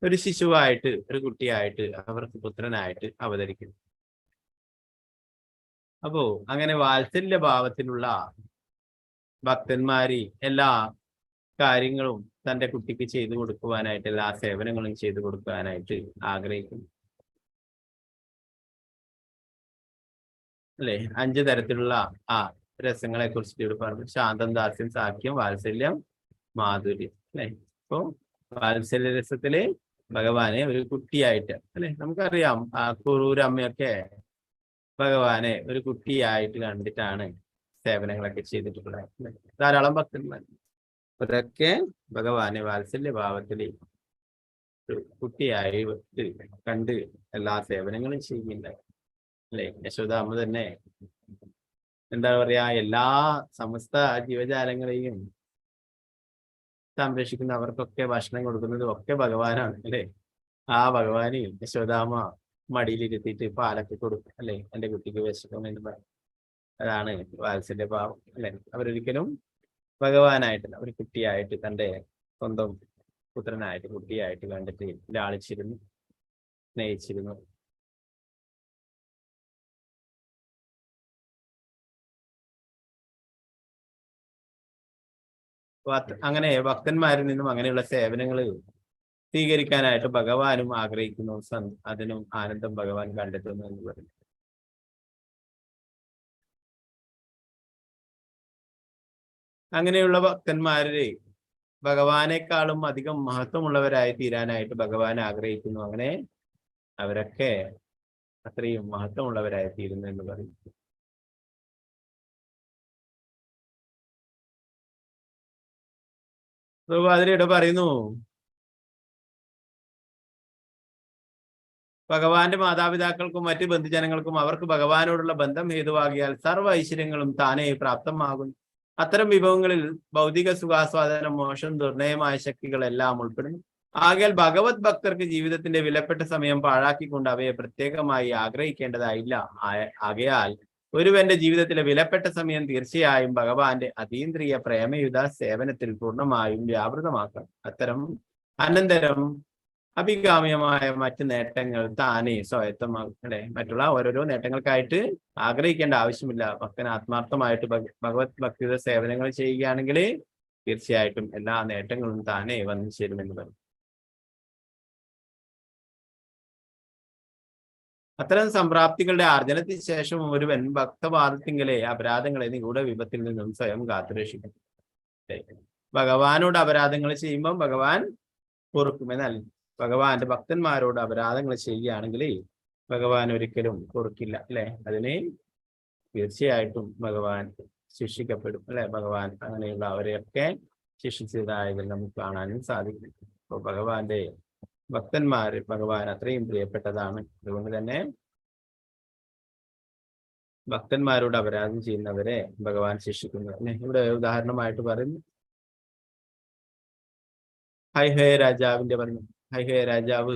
ഒരു ശിശുവായിട്ട്, ഒരു കുട്ടിയായിട്ട്, അവർക്ക് പുത്രനായിട്ട് അവതരിക്കുന്നു. അപ്പോ അങ്ങനെ വാത്സല്യ ഭാവത്തിലുള്ള ഭക്തന്മാര് എല്ലാ കാര്യങ്ങളും തന്റെ കുട്ടിക്ക് ചെയ്തു കൊടുക്കുവാനായിട്ട്, എല്ലാ സേവനങ്ങളും ചെയ്തു കൊടുക്കാനായിട്ട് ആഗ്രഹിക്കുന്നു അല്ലെ. 5 തരത്തിലുള്ള ആ രസങ്ങളെ കുറിച്ചിട്ട് ഇവിടെ പറഞ്ഞു. ശാന്തം, ദാസ്യം, സാഖ്യം, വാത്സല്യം, മാധുര്യം അല്ലെ. അപ്പോ വാത്സല്യ രസത്തില് ഭഗവാനെ ഒരു കുട്ടിയായിട്ട് അല്ലെ. നമുക്കറിയാം ആ കുറൂരമ്മയൊക്കെ ഭഗവാനെ ഒരു കുട്ടിയായിട്ട് കണ്ടിട്ടാണ് സേവനങ്ങളൊക്കെ ചെയ്തിട്ടുള്ളത്. ധാരാളം ഭക്തന്മാർ അവരൊക്കെ ഭഗവാനെ വാത്സല്യ ഭാവത്തില് കുട്ടിയായി കണ്ട് എല്ലാ സേവനങ്ങളും ചെയ്യുന്നില്ല അല്ലെ. യശോദാമ്മ തന്നെ എന്താ പറയാ, എല്ലാ സമസ്ത ജീവജാലങ്ങളെയും സംരക്ഷിക്കുന്ന, അവർക്കൊക്കെ ഭക്ഷണം കൊടുക്കുന്നതും ഒക്കെ ഭഗവാനാണ് അല്ലെ. ആ ഭഗവാന് യശോദാമ്മ മടിയിലിരുത്തിയിട്ട് പാലൊക്കെ കൊടുക്കും അല്ലെ, എന്റെ കുട്ടിക്ക് വിശക്കും എന്ന് പറയും. അതാണ് വാത്സല്യ ഭാവം അല്ലെ. അവരൊരിക്കലും ഭഗവാനായിട്ടല്ല, ഒരു കുട്ടിയായിട്ട് തന്റെ സ്വന്തം പുത്രനായിട്ട് കുട്ടിയായിട്ട് കണ്ടിട്ട് ലാളിച്ചിരുന്നു, സ്നേഹിച്ചിരുന്നു. അങ്ങനെ ഭക്തന്മാരിൽ നിന്നും അങ്ങനെയുള്ള സേവനങ്ങൾ സ്വീകരിക്കാനായിട്ട് ഭഗവാനും ആഗ്രഹിക്കുന്നു. അതിനും ആനന്ദം ഭഗവാൻ കണ്ടെത്തുന്നു എന്ന് പറഞ്ഞു. അങ്ങനെയുള്ള ഭക്തന്മാരെ ഭഗവാനേക്കാളും അധികം മഹത്വമുള്ളവരായി തീരാനായിട്ട് ഭഗവാൻ ആഗ്രഹിക്കുന്നു. അങ്ങനെ അവരൊക്കെ അത്രയും മഹത്വമുള്ളവരായി തീരുന്നു എന്ന് പറയും. അതിലിവിടെ പറയുന്നു, ഭഗവാന്റെ മാതാപിതാക്കൾക്കും മറ്റ് ബന്ധുജനങ്ങൾക്കും അവർക്ക് ഭഗവാനോടുള്ള ബന്ധം ഹേതുവാകിയാൽ സർവ്വ ഐശ്വര്യങ്ങളും താനേ പ്രാപ്തമാകുന്നു. അത്തരം വിഭവങ്ങളിൽ ഭൗതിക സുഖാസ്വാദനം, മോശം, ദുർണയമായ ശക്തികളെല്ലാം ഉൾപ്പെടുന്നു. ആകയാൽ ഭഗവത് ഭക്തർക്ക് ജീവിതത്തിന്റെ വിലപ്പെട്ട സമയം പാഴാക്കിക്കൊണ്ട് അവയെ പ്രത്യേകമായി ആഗ്രഹിക്കേണ്ടതായില്ല. ആകയാൽ ഒരുവന്റെ ജീവിതത്തിലെ വിലപ്പെട്ട സമയം തീർച്ചയായും ഭഗവാന്റെ അതീന്ദ്രിയ പ്രേമയുത സേവനത്തിൽ പൂർണ്ണമായും വ്യാപൃതമാക്കണം. അനന്തരം അഭികാമ്യമായ മറ്റു നേട്ടങ്ങൾ താനേ സ്വായത്തമാകട്ടെ. മറ്റുള്ള ഓരോരോ നേട്ടങ്ങൾക്കായിട്ട് ആഗ്രഹിക്കേണ്ട ആവശ്യമില്ല. ഭക്തൻ ആത്മാർത്ഥമായിട്ട് ഭഗവത് ഭക്തിയുടെ സേവനങ്ങൾ ചെയ്യുകയാണെങ്കിൽ തീർച്ചയായിട്ടും എല്ലാ നേട്ടങ്ങളും താനേ വന്നു ചേരുമെന്ന് പറയും. അത്തരം സംപ്രാപ്തികളുടെ ആർജനത്തിന് ശേഷം ഒരുവൻ ഭക്തപാദത്തിങ്കലെ അപരാധങ്ങളെ നിഗൂഢ വിപത്തിൽ നിന്നും സ്വയം കാത്തുരക്ഷിക്കും. ഭഗവാനോട് അപരാധങ്ങൾ ചെയ്യുമ്പോൾ ഭഗവാൻ പൊറുക്കുമെന്നല്ല. ഭഗവാന്റെ ഭക്തന്മാരോട് അപരാധങ്ങൾ ചെയ്യുകയാണെങ്കിൽ ഭഗവാൻ ഒരിക്കലും പൊറുക്കില്ല അല്ലെ. അതിനെ തീർച്ചയായിട്ടും ഭഗവാൻ ശിക്ഷിക്കപ്പെടും അല്ലെ. ഭഗവാൻ അങ്ങനെയുള്ള അവരെയൊക്കെ ശിക്ഷിച്ചതായതിൽ നമുക്ക് കാണാനും സാധിക്കും. അപ്പോൾ ഭഗവാന്റെ ഭക്തന്മാര് ഭഗവാൻ അത്രയും പ്രിയപ്പെട്ടതാണ്. അതുകൊണ്ട് തന്നെ ഭക്തന്മാരോട് അപരാധം ചെയ്യുന്നവരെ ഭഗവാൻ ശിക്ഷിക്കുന്നു. ഇവിടെ ഉദാഹരണമായിട്ട് പറയുന്നു, ഹൈഹയ രാജാവിന്റെ പറഞ്ഞു. ഹൈഹയ രാജാവ്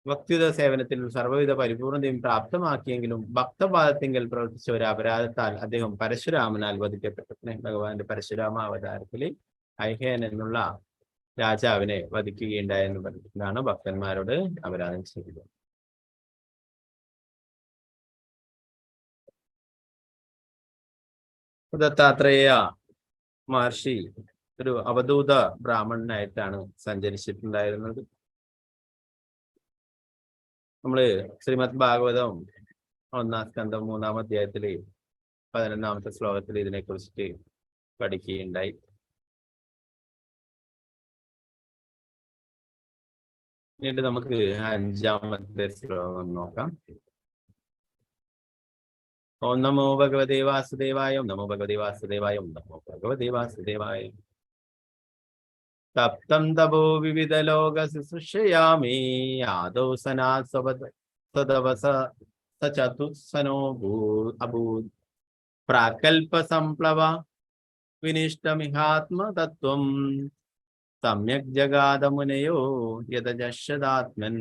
ഭക്തിയുത സേവനത്തിൽ സർവ്വവിധ പരിപൂർണതയും പ്രാപ്തമാക്കിയെങ്കിലും ഭക്തപാദത്തിങ്കൽ പ്രവർത്തിച്ച ഒരു അപരാധത്താൽ അദ്ദേഹം പരശുരാമനാൽ വധിക്കപ്പെട്ടു. ഭഗവാന്റെ പരശുരാമ അവതാരത്തിൽ ഹൈഹയൻ എന്നുള്ള രാജാവിനെ വധിക്കുകയുണ്ടായെന്ന് പറഞ്ഞു. ഇതാണ് ഭക്തന്മാരോട് അപരാധം ചെയ്തത്. ദത്താത്രേയ മഹർഷി ഒരു അവധൂത ബ്രാഹ്മണനായിട്ടാണ് സഞ്ചരിച്ചിട്ടുണ്ടായിരുന്നത്. നമ്മള് ശ്രീമദ് ഭാഗവതം 1-ാം സ്കന്ധം 3-ാം അധ്യായത്തില് 11-ാമത്തെ ശ്ലോകത്തിൽ ഇതിനെ കുറിച്ചിട്ട് പഠിക്കുകയുണ്ടായി. പിന്നീട് നമുക്ക് 5-ാമത്തെ ശ്ലോകം നോക്കാം. ഓം നമോ ഭഗവതേ വാസുദേവായ. ഓം നമോ ഭഗവതേ വാസുദേവായ. ഓം നമോ ഭഗവതേ വാസുദേവായ. തപ്തം തപോ വിവിധ ലോക ശുശ്രൂഷയാമി ആദൗ സനാത് സദവസ സചതുസ്സനോ അഭൂത് പ്രാകൽപ സംപ്ലവ വിനിഷ്ടമിഹാത്മ തത്വം സമ്യക് ജഗാദ മുനയോ യദജശ്യദാത്മൻ.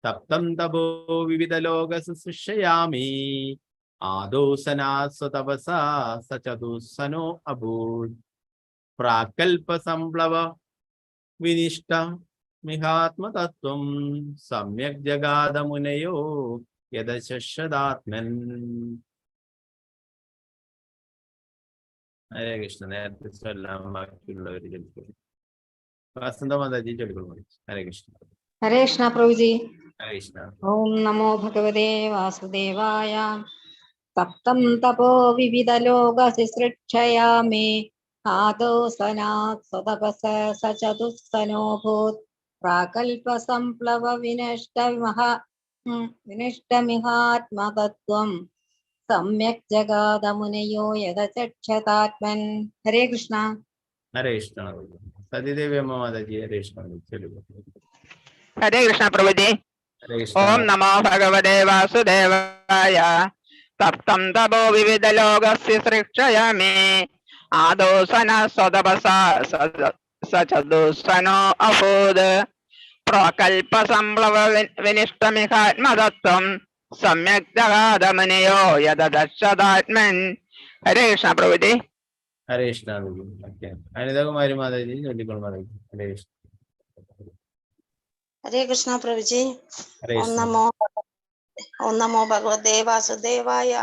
തപ്തം തപോ വിവിധ ലോക ശുശ്രൂഷയാമി ആദൗ സനാത് സതപസ സചതുസ്സനോ അഭൂത് പ്രാകൽപ സംപ്ലവ വിനിഷ്ട മിഹാത്മതത്വം സമ്യക് ജഗാദ മുനയോ യദശശ്വദാത്മൻ. ഹരേ കൃഷ്ണ. നേരത്തെ ചൊല്ലാം ബാക്കിയുള്ളവർ ചൊല്ലിക്കൊള്ളു. വസന്തമാതാജി ചൊല്ലിക്കൊള്ളു. ഹരേ കൃഷ്ണ. ഹരേ കൃഷ്ണ പ്രഭുജി. ഹരേ കൃഷ്ണ. ഓം നമോ ഭഗവതേ വാസുദേവായ. തപ്തം തപോ വിവിധ ലോക ശുശ്രൂഷയാമി ആദൗ സനാത് സതപസ സചതുസ്സനോഭൂത് പ്രാകൽപ സംപ്ലവ വിനിഷ്ടമിഹാത്മതത്വം സമ്യക് ജഗാദ മുനയോ യദചക്ഷതാത്മൻ. ഹരേ കൃഷ്ണ. ഹരേ കൃഷ്ണ. സതിദേവി അമ്മ മാതാജി ഹരേ കൃഷ്ണ. ഹരേ കൃഷ്ണ പ്രഭുജി. ഓം നമോ ഭഗവതേ വാസുദേവായ. തപ്തം തപോ വിവിധ ലോകസ്യ സൃക്ഷയാമി ആദൗ സനാത് സതപസ സചതുസ്സനോ അഭൂത് പ്രാകൽപ സംപ്ലവ വിനിഷ്ടമിഹാത്മതത്വം സമ്യക് ജഗാദ മുനയോ യദദർശദാത്മൻ. ഹരേ കൃഷ്ണ പ്രഭുജി. ഹരേ കൃഷ്ണ. അനിതകുമാരി മാതാജി ചൊല്ലിക്കൊള്ളു മാതാജി. ഹരേ കൃഷ്ണ. ഹരേ കൃഷ്ണ പ്രഭുജി. ഹരേ ഓം കൃഷ്ണ. നമോ ഭഗവതേ വാസുദേവായ.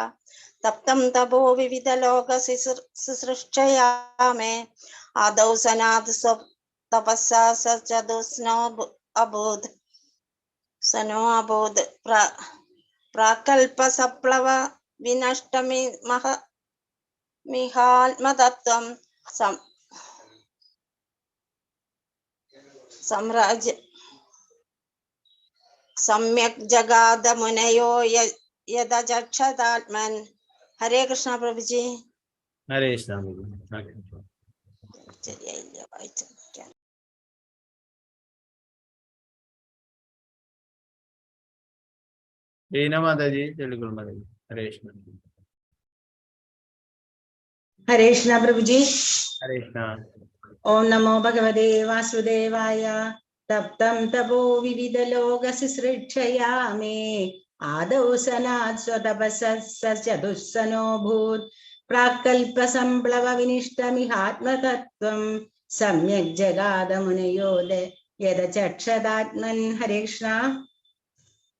തപ്തം തപോ വിവിധ ലോക ശുശ്രൂഷയാമേ ആദൗ സനാത് തപസ്സ സചതുസ്സനോ അഭൂത് പ്രാകൽപ സംപ്ലവ വിനഷ്ടമിഹാത്മതത്വം സമ്യക് ജഗാദ മുനയോ യദചക്ഷതാത്മൻ. ഹരേ കൃഷ്ണ പ്രഭുജി. ഹരേ കൃഷ്ണ. ശരിയായില്ല വായിച്ചു. ലീന മാതാജി ചൊല്ലിക്കൊള്ളു മാതാജി. ഹരേ കൃഷ്ണ. ഹരേ കൃഷ്ണ പ്രഭുജി. ഹരേ കൃഷ്ണ. ഓം നമോ ഭഗവതേ വാസുദേവായ. തപ്തം തപോ വിവിധ ലോക ശുശ്രൂഷയാമേ ആദൗ സനാത് സ്വതപസ സചതുസ്സനോ ഭൂത് പ്രാകൽപ സംപ്ലവ വിനിഷ്ടമിഹാത്മതത്വം സമ്യക് ജഗാദ മുനയോ യദചക്ഷതാത്മൻ. ഹരേ കൃഷ്ണ.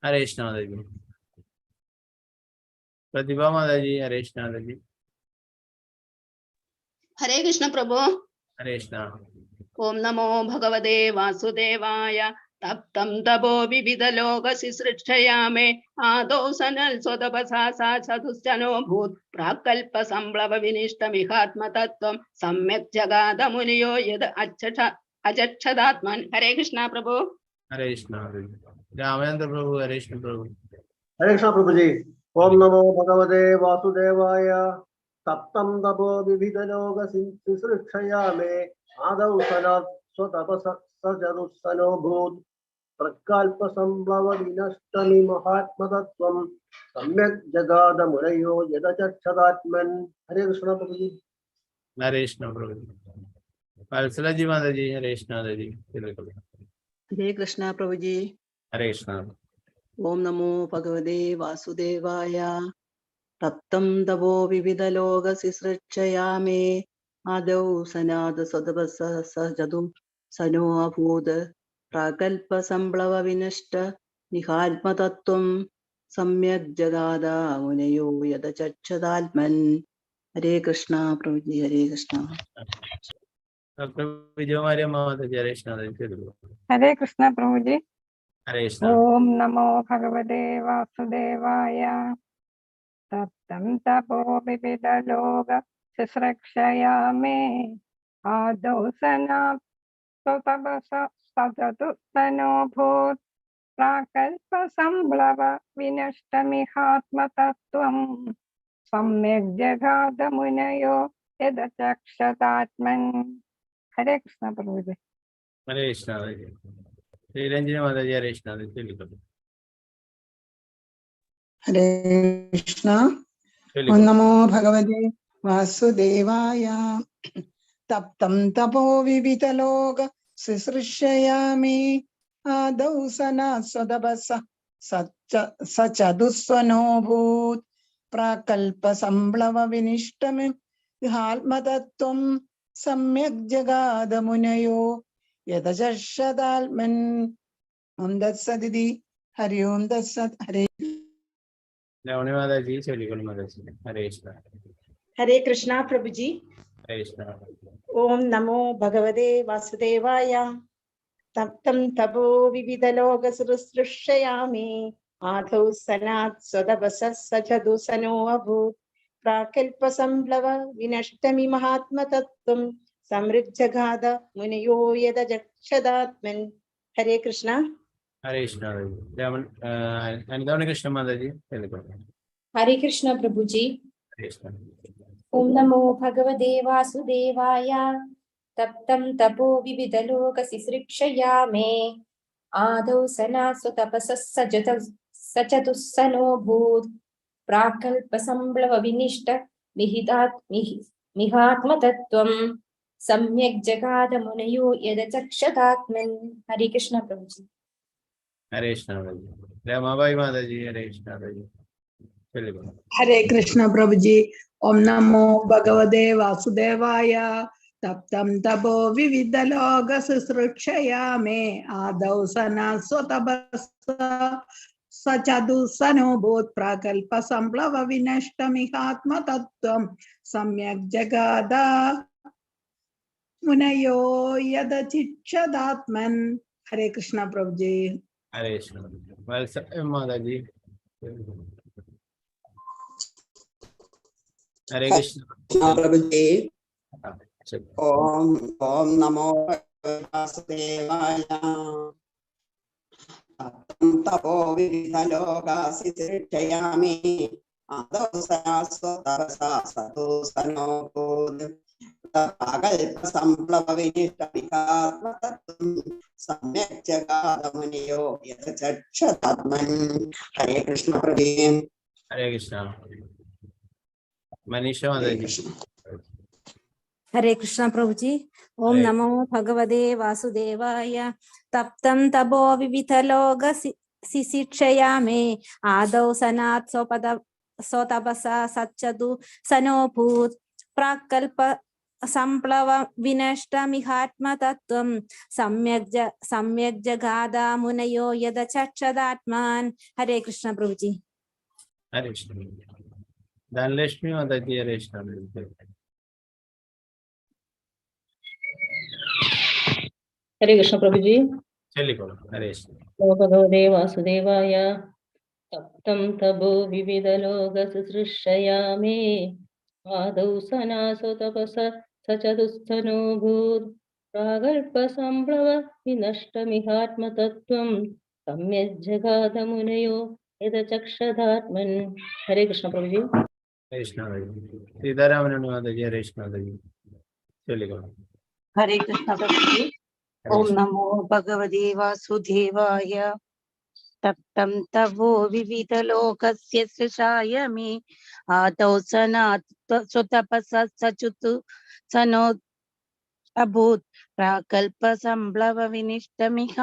ഹരേ കൃഷ്ണ മാതാജി. പ്രതിഭ മാതാജി. ഹരേ കൃഷ്ണ മാതാജി. ഹരേ കൃഷ്ണ പ്രഭു. ഹരേ കൃഷ്ണ. ഓം നമോ ഭഗവതേ വാസുദേവായ. തപ്തം തപോ വിവിധ ലോക ശുശ്രൂഷയാമേ ആദോ സനൽ സ്വതപസാ ചതുശ്ചനോ ഭൂത് പ്രാകൽപ സംപ്ലവ വിനിഷ്ടമിഹാത്മതത്വം സമ്യക് ജഗാദ മുനിയോ യത് അജക്ഷതാത്മൻ. ഹരേ കൃഷ്ണ പ്രഭു. ഹരേ കൃഷ്ണ. രാമചന്ദ്ര പ്രഭു. ഹരേ കൃഷ്ണ പ്രഭു. ഹരേ കൃഷ്ണ പ്രഭുജി. ഓം നമോ ഭഗവതേ വാസുദേവായ. തപ്തം തപോ വിവിധ ലോക ശുശ്രൂഷയാമേ ആദൗ സനാത് സ്വതപസോ ഭൂത് പ്രകൽപ സംഭവ വിനഷ്ടമി മഹാത്മതത്വം സമ്യക് ജഗാദ മുനയോ യദചക്ഷതാത്മൻ. ഹരേ കൃഷ്ണ പ്രഭുജി. ഹരേ കൃഷ്ണ പ്രഭു. വത്സലജി മാതാജി. ഹരേ കൃഷ്ണ മാതാജി. ഹരേ കൃഷ്ണ പ്രഭുജി. ഹരേ കൃഷ്ണ. ഓം നമോ ഭഗവതേ വാസുദേവായ. തപ്തം തപോ വിവിധ ലോക ശുശ്രൂഷയാമേ ആദൗ സനാദ സ്വതപസോ സനോ അഭൂത് പ്രാകൽപ സംപ്ലവ വിനഷ്ട നിഹാത്മതത്വം സമ്യക് ജഗാദ മുനയോ യദചക്ഷതാത്മൻ. ഹരേ കൃഷ്ണ പ്രഭുജി. ഹരേ കൃഷ്ണ. ഡോക്ടർ വിജയകുമാരി മാതാജി. ഹരേ കൃഷ്ണ മാതാജി. ഹരേ കൃഷ്ണ പ്രഭുജി. ഹരേ കൃഷ്ണ. ഓം നമോ ഭഗവതേ വാസുദേവായ. തപ്തം തപോ വിവിധ ലോക ശുശ്രൂഷയാമേ ആദൗ സനാതപസോ ഭൂത് പ്രാകൽപ സംപ്ലവ വിനഷ്ടമിഹാത്മതത്വം സമ്യക് ജഗാദ മുനയോ യദചക്ഷതാത്മൻ. ഹരേ കൃഷ്ണ പ്രഭുജി. ഹരേ കൃഷ്ണ മാതാജി. ശ്രീരഞ്ജന മാതാജി. ഹരേ കൃഷ്ണ മാതാജി. ഹരേ കൃഷ്ണ. ഓം നമോ ഭഗവതേ വാസുദേവായ. തപ്തം തപോ വിവിധ ലോക ശുശ്രൂഷയാമി ആദൗ സനാത് സ്വതപസോ ഭൂത് പ്രാകൽപ സംപ്ലവ വിനിഷ്ടമിഹാത്മതത്വം സമ്യക് ജഗാദ മുനയോ യദചക്ഷതാത്മൻ. ഓം തത്സദിതി. ഹരി ഓം തത്സത്. ഹരേ ലവണി മാതാജി. ചൊല്ലിക്കൊള്ളു മാതാജി. ഹരേ കൃഷ്ണ. ഹരേ കൃഷ്ണ പ്രഭുജി. ഹരേ കൃഷ്ണ. ഓം നമോ ഭഗവതേ വാസുദേവായ. തപ്തം തപോ വിവിധ ലോക ശുശ്രൂഷയാമി ആദൗ സനാത് സ്വതപസോ സനോ അഭൂത് പ്രാകൽപ സംപ്ലവ വിനഷ്ടമി മഹാത്മതത്വം സമൃദ്ധ ജഗാദ മുനയോ യദചക്ഷതാത്മൻ. ഹരേ കൃഷ്ണ. ഹരേ കൃഷ്ണ. അനിതാമണി കൃഷ്ണ മാതാജി. ഹരേ കൃഷ്ണ പ്രഭുജി. ഹരേ കൃഷ്ണ. ഓം നമോ ഭഗവതേ വാസുദേവായ. തപ്തം തപോ വിവിധ ലോക ശുശ്രൂഷയാമേ ആദൗ സനാത് സ്വതപസോ ഭൂത് പ്രാകൽപ സംപ്ലവ വിനിഷ്ട മിഹാത്മതത്വം സമ്യക് ജഗാദ മുനയോ യദചക്ഷതാത്മൻ. ഹരേ കൃഷ്ണ പ്രഭുജി. ഹരേ കൃഷ്ണ. രമാബായി മാതാജി. ഹരേ കൃഷ്ണ മാതാജി. ഹരേ കൃഷ്ണ പ്രഭുജി. ഓം നമോ ഭഗവതേ വാസുദേവായ. തപ്തം തപോ വിവിധ ലോക ശുശ്രൂഷയാമേ ആദൗ സനാത് സ്വതപസോ ഭൂത് പ്രാകൽപ സംപ്ലവ വിനഷ്ടമിഹാത്മതത്വം സമ്യക് ജഗാദ മുനയോ യദചക്ഷതാത്മൻ. ഹരേ കൃഷ്ണ പ്രഭുജി. ഹരേ കൃഷ്ണ. മാതാജി. ഹരേ കൃഷ്ണ പ്രഭുജി. ഓം നമോ വാസുദേവായ. തപോ വിവിധ ലോക ശുശ്രൂഷയാമി ആദൗ സനാത് സ്വതപസോ സനോ ഭൂത് പ്രാകൽപ സംപ്ലവ വിനിഷ്ടമിഹാത്മതത്വം സമ്യക് ജഗാദ മുനയോ യദചക്ഷതാത്മൻ. ഹരേ കൃഷ്ണ പ്രഭുജി. ഹരേ കൃഷ്ണ. മനീഷ മാതാജി. ഹരേ കൃഷ്ണ പ്രഭുജി. ഓം നമോ ഭഗവതേ വാസുദേവായ. തപ്തം തപോ വിവിധ ലോക ശുശ്രൂഷയാമേ ആദൗ സനാത് സ്വതപസോ സനോ ഭൂത് പ്രാകൽപ സംപ്ലവ വിനഷ്ടമിഹാത്മതത്വം സമ്യക് ജഗാദ മുനയോ യദചക്ഷതാത്മാൻ. ഹരേ കൃഷ്ണ പ്രഭുജി. ഹരേ കൃഷ്ണ. ധനലക്ഷ്മി മാതാജി ഹരേ കൃഷ്ണ. ഹരേ കൃഷ്ണ പ്രഭുജി. ചൊല്ലിക്കോളൂ. ഹരേ കൃഷ്ണ. ഭഗവതേ വാസുദേവായ തപ്തം തപോ വിവിധ ലോക ശുശ്രൂഷയാമേ ആദൗ സനാസോ തപസ സചതുസ്ഥനോ ഭൂത് പ്രാഗൽപ സംപ്ലവ വിനഷ്ടമിഹാത്മതത്വം സമ്യജ്ജഗാദ മുനയോ യദചക്ഷതാത്മൻ. ഹരേ കൃഷ്ണ പ്രഭുജി. ഹരേ കൃഷ്ണ. സീതാരാമനാണ് മാതാജി ഹരേ കൃഷ്ണ. ചൊല്ലിക്കോളൂ. ഹരേ കൃഷ്ണ പ്രഭുജി. ഓം നമോ ഭഗവതേ വാസുദേവായ തപ്തം തവോ വിവിധ ലോകസ്യ സൃശായ മേ ആദൗ സനാത് സ്വതപസ സചുതു സനോ അഭൂത് പ്രാകൽപ സംപ്ലവ വിനിഷ്ടമിഹ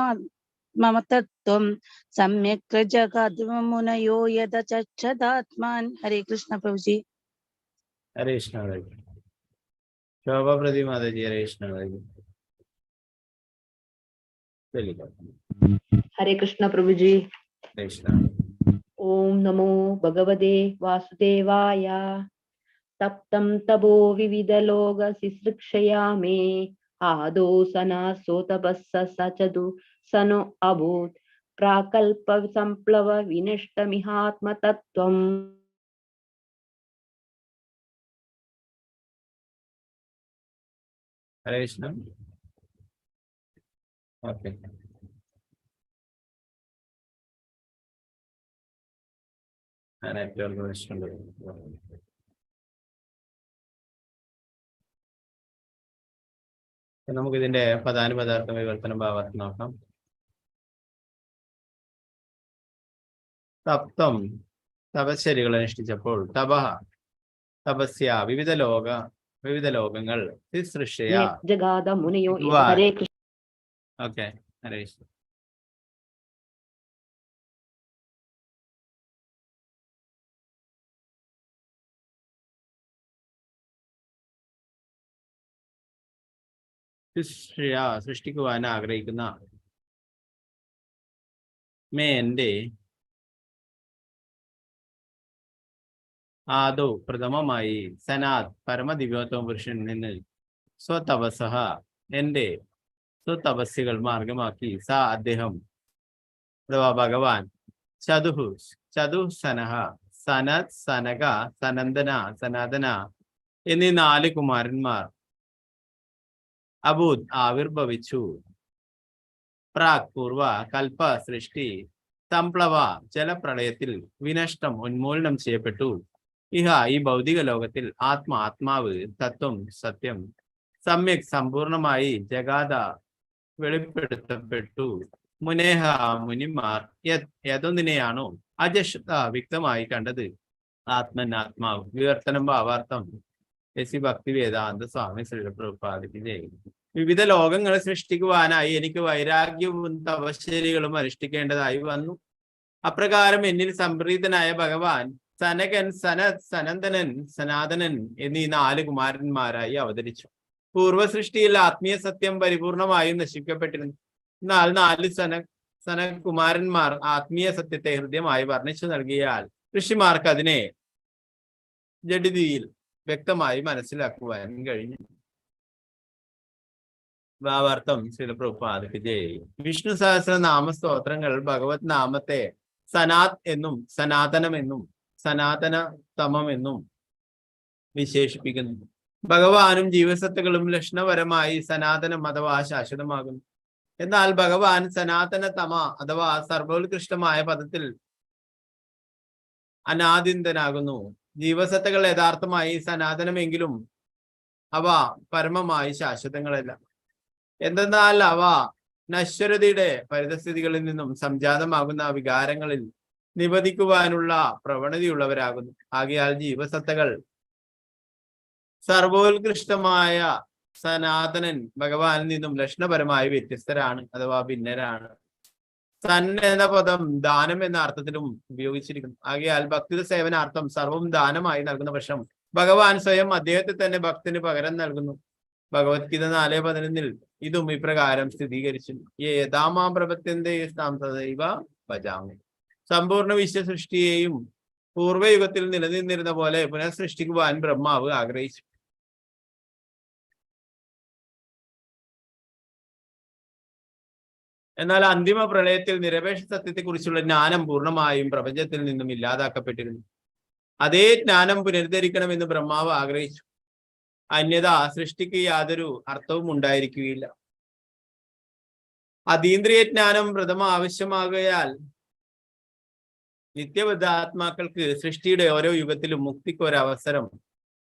മമ തത്വം സമ്യക് ജഗാദ്മുനയോ യദചക്ഷതാത്മാൻ. ഹരേ കൃഷ്ണ പ്രഭുജി. ഹരേ കൃഷ്ണ. ശോഭാ പ്രതി മാതാജി ഹരേ കൃഷ്ണ. ഹരേ കൃഷ്ണ പ്രഭുജി. ഓം നമോ ഭഗവതേ വാസുദേവായ തപ്തം തപോ വിവിധ ലോക ശുശ്രൂഷയാമേ ആദോ സനാസോ തപസ്സ സചതു സനോ അഭൂത് പ്രാകൽപ സംപ്ലവ വിനഷ്ടമിഹാത്മതത്വം ഹരേ കൃഷ്ണ. ഓക്കെ. നമുക്ക് ഇതിന്റെ പദാനുപദാർത്ഥ വിവർത്തന ഭാവത്ത് നോക്കാം. തപ്തം തപശ്ചര്യകൾ അനുഷ്ഠിച്ചപ്പോൾ തപഃ തപസ്യ വിവിധ ലോകങ്ങൾ ശുശ്രൂഷയ. ജഗാദ മുനയോ. ഹരേ കൃഷ്ണ. ഓക്കെ. ഹരേ കൃഷ്ണ. സൃഷ്ടിക്കുവാൻ ആഗ്രഹിക്കുന്ന എന്റെ ആദോ പ്രഥമമായി സനാത് പരമദിവ്യോത്തമ പുരുഷനിൽ നിന്ന് സ്വതപസഹ എന്റെ സ്വതപസ്യകൾ മാർഗമാക്കി അദ്ദേഹം അഥവാ ഭഗവാൻ ചതുസനഹ സനത് സനക സനന്ദന സനാതന എന്നീ 4 കുമാരന്മാർ അഭൂത് ആവിർഭവിച്ചു. പ്രാക് പൂർവ കൽപ്പ സൃഷ്ടി സംപ്ലവ ജലപ്രളയത്തിൽ വിനഷ്ടം ഉന്മൂലനം ചെയ്യപ്പെട്ടു. ഈ ഭൗതിക ലോകത്തിൽ ആത്മാവ് തത്വം സത്യം സമ്യക് സമ്പൂർണമായി ജഗാദ വെളിപ്പെടുത്തപ്പെട്ടു. മുനേഹ മുനിമാർ യതൊന്നിനെയാണോ അജശ്വത വ്യക്തമായി കണ്ടത് ആത്മാവ്. വിവർത്തനം ഭാവാർത്ഥം ഭക്തി വേദാന്ത സ്വാമി ശ്രീ പ്രഭുപാദിക്ക്. വിവിധ ലോകങ്ങൾ സൃഷ്ടിക്കുവാനായി എനിക്ക് വൈരാഗ്യവും തപശ്ചര്യകളും അനുഷ്ഠിക്കേണ്ടതായി വന്നു. അപ്രകാരം എന്നിൽ സംപ്രീതനായ ഭഗവാൻ സനകൻ സനത് സനന്ദനൻ സനാതനൻ എന്നീ 4 കുമാരന്മാരായി അവതരിച്ചു. പൂർവസൃഷ്ടിയിൽ ആത്മീയ സത്യം പരിപൂർണമായും നശിക്കപ്പെട്ടിരുന്നു. എന്നാൽ 4 സനകുമാരന്മാർ ആത്മീയ സത്യത്തെ ഹൃദ്യമായി വർണ്ണിച്ചു നൽകിയാൽ ഋഷിമാർക്ക് അതിനെ ജഡിതിയിൽ വ്യക്തമായി മനസ്സിലാക്കുവാൻ കഴിഞ്ഞു. ഭാവാർത്ഥം ശ്രീല പ്രഭുപാദക്ക് ജയ്. വിഷ്ണു സഹസ്രനാമ സ്തോത്രങ്ങൾ ഭഗവത് നാമത്തെ സനാത് എന്നും സനാതനമെന്നും സനാതനതമമെന്നും വിശേഷിപ്പിക്കുന്നു. ഭഗവാനും ജീവസത്തുക്കളും ലക്ഷണപരമായി സനാതനം അഥവാ ശാശ്വതമാകുന്നു. എന്നാൽ ഭഗവാൻ സനാതനതമ അഥവാ സർവോത്കൃഷ്ടമായ പദത്തിൽ അനാദിന്തനാകുന്നു. ജീവസത്തകൾ യഥാർത്ഥമായി സനാതനമെങ്കിലും അവ പരമമായി ശാശ്വതങ്ങളല്ല. എന്തെന്നാൽ അവ നശ്വരതയുടെ പരിതസ്ഥിതികളിൽ നിന്നും സംജാതമാകുന്ന വികാരങ്ങളിൽ നിപതിക്കുവാനുള്ള പ്രവണതയുള്ളവരാകുന്നു. ആകയാൽ ജീവസത്തകൾ സർവോത്കൃഷ്ടമായ സനാതനൻ ഭഗവാനിൽ നിന്നും ലക്ഷണപരമായി വ്യത്യസ്തരാണ് അഥവാ ഭിന്നരാണ്. സൻ എന്ന പദം ദാനം എന്ന അർത്ഥത്തിലും ഉപയോഗിച്ചിരിക്കുന്നു. ആകയാൽ ഭക്തി സേവനാർത്ഥം സർവം ദാനമായി നൽകുന്ന പക്ഷം ഭഗവാൻ സ്വയം അദ്ദേഹത്തെ തന്നെ ഭക്തന് പകരം നൽകുന്നു. ഭഗവത്ഗീത 4:11 ഇതും ഇപ്രകാരം സ്ഥിരീകരിച്ചു. യഥാമാം പ്രപത്യന്തേ താം തദൈവ ഭജാമി. സമ്പൂർണ്ണ വിശ്വസൃഷ്ടിയെയും പൂർവ്വയുഗത്തിൽ നിലനിന്നിരുന്ന പോലെ പുനഃസൃഷ്ടിക്കുവാൻ ബ്രഹ്മാവ് ആഗ്രഹിച്ചു. എന്നാൽ അന്തിമ പ്രളയത്തിൽ നിരപേക്ഷ സത്യത്തെക്കുറിച്ചുള്ള ജ്ഞാനം പൂർണ്ണമായും പ്രപഞ്ചത്തിൽ നിന്നും ഇല്ലാതാക്കപ്പെട്ടിരുന്നു. അതേ ജ്ഞാനം പുനരുദ്ധരിക്കണമെന്ന് ബ്രഹ്മാവ് ആഗ്രഹിച്ചു. അന്യഥാ സൃഷ്ടിക്ക് യാതൊരു അർത്ഥവും ഉണ്ടായിരിക്കുകയില്ല. അതീന്ദ്രിയ ജ്ഞാനം പ്രഥമ ആവശ്യമാകയാൽ നിത്യബദ്ധാത്മാക്കൾക്ക് സൃഷ്ടിയുടെ ഓരോ യുഗത്തിലും മുക്തിക്ക് ഒരവസരം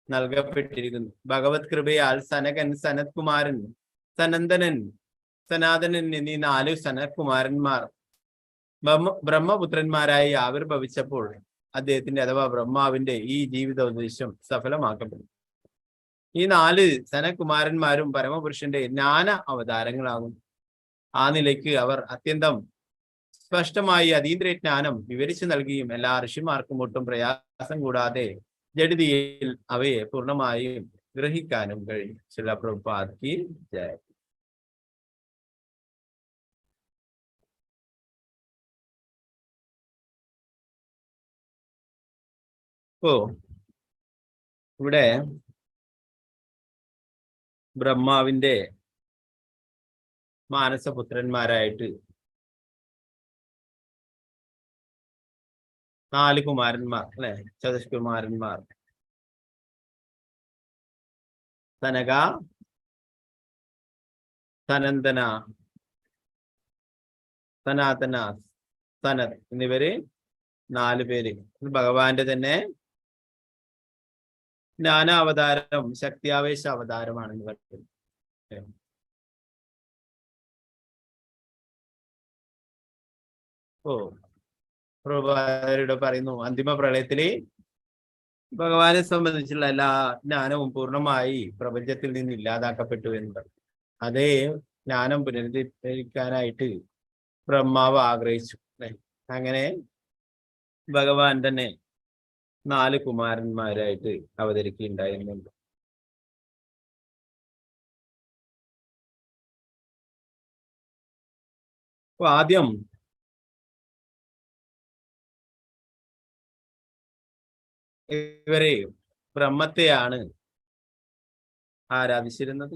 നൽകപ്പെട്ടിരിക്കുന്നു. ഭഗവത് കൃപയാൽ സനകൻ, സനത്കുമാരൻ, സനന്ദനൻ, സനാതനൻ എന്നീ 4 സനത്കുമാരന്മാർ ബ്രഹ്മപുത്രന്മാരായി ആവിർഭവിച്ചപ്പോൾ അദ്ദേഹത്തിന്റെ അഥവാ ബ്രഹ്മാവിന്റെ ഈ ജീവിതോദ്ദേശം സഫലമാക്കപ്പെടും. ഈ 4 സനകുമാരന്മാരും പരമപുരുഷന്റെ ജ്ഞാന അവതാരങ്ങളാകും. ആ നിലയ്ക്ക് അവർ അത്യന്തം സ്പഷ്ടമായി അതീന്ദ്രിയ ജ്ഞാനം വിവരിച്ചു നൽകിയും എല്ലാ ഋഷിമാർക്കും ഒട്ടും പ്രയാസം കൂടാതെ ജഡിതിയിൽ അവയെ പൂർണ്ണമായും ഗ്രഹിക്കാനും കഴിയും. ശ്രീല പ്രഭുപാദ് കി ജയ്. ഇവിടെ ബ്രഹ്മാവിന്റെ മാനസപുത്രന്മാരായിട്ട് 4 കുമാരന്മാർ അല്ലെ, ചതുഷ്കുമാരന്മാർ സനക, സനന്ദന, സനാതന, സനത് എന്നിവര് 4 പേര് ഭഗവാന്റെ തന്നെ ജ്ഞാനാവതാരം, ശക്തിയാവേശ അവതാരമാണെന്ന് പറയുന്നത്. പ്രഭുപാദരുടെ പറയുന്നു, അന്തിമ പ്രളയത്തില് ഭഗവാനെ സംബന്ധിച്ചുള്ള എല്ലാ ജ്ഞാനവും പൂർണ്ണമായി പ്രപഞ്ചത്തിൽ നിന്ന് ഇല്ലാതാക്കപ്പെട്ടു എന്ന് പറഞ്ഞു. അതേ ജ്ഞാനം പുനരുദ്ധരിക്കാനായിട്ട് ബ്രഹ്മാവ് ആഗ്രഹിച്ചു. അങ്ങനെ ഭഗവാൻ തന്നെ 4 കുമാരന്മാരായിട്ട് അവതരിക്കുകയുണ്ടായിരുന്നുണ്ട്. അപ്പൊ ആദ്യം ഇവരെ ബ്രഹ്മത്തെയാണ് ആരാധിച്ചിരുന്നത്.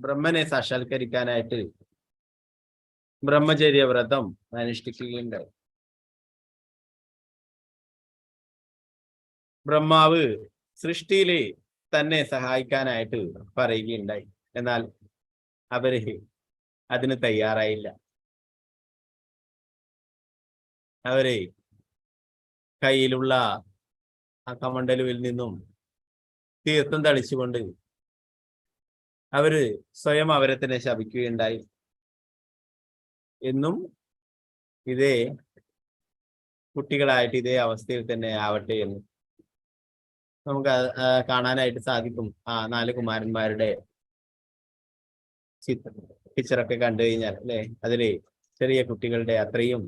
ബ്രഹ്മനെ സാക്ഷാത്കരിക്കാനായിട്ട് ബ്രഹ്മചര്യ വ്രതം അനുഷ്ഠിക്കുകയുണ്ടായി. ബ്രഹ്മാവ് സൃഷ്ടിയിലെ തന്നെ സഹായിക്കാനായിട്ട് പറയുകയുണ്ടായി. എന്നാൽ അവര് അതിന് തയ്യാറായില്ല. അവരെ കയ്യിലുള്ള ആ കമണ്ഡലുവിൽ നിന്നും തീർത്ഥം തളിച്ചുകൊണ്ട് അവര് സ്വയം അവരെ തന്നെ ശപിക്കുകയുണ്ടായി. എന്നും ഇതേ കുട്ടികളായിട്ട് ഇതേ അവസ്ഥയിൽ തന്നെ ആവട്ടെ എന്ന് നമുക്ക് കാണാനായിട്ട് സാധിക്കും. ആ 4 കുമാരന്മാരുടെ പിക്ചറൊക്കെ കണ്ടു കഴിഞ്ഞാൽ അല്ലെ, അതില് ചെറിയ കുട്ടികളുടെ അത്രയും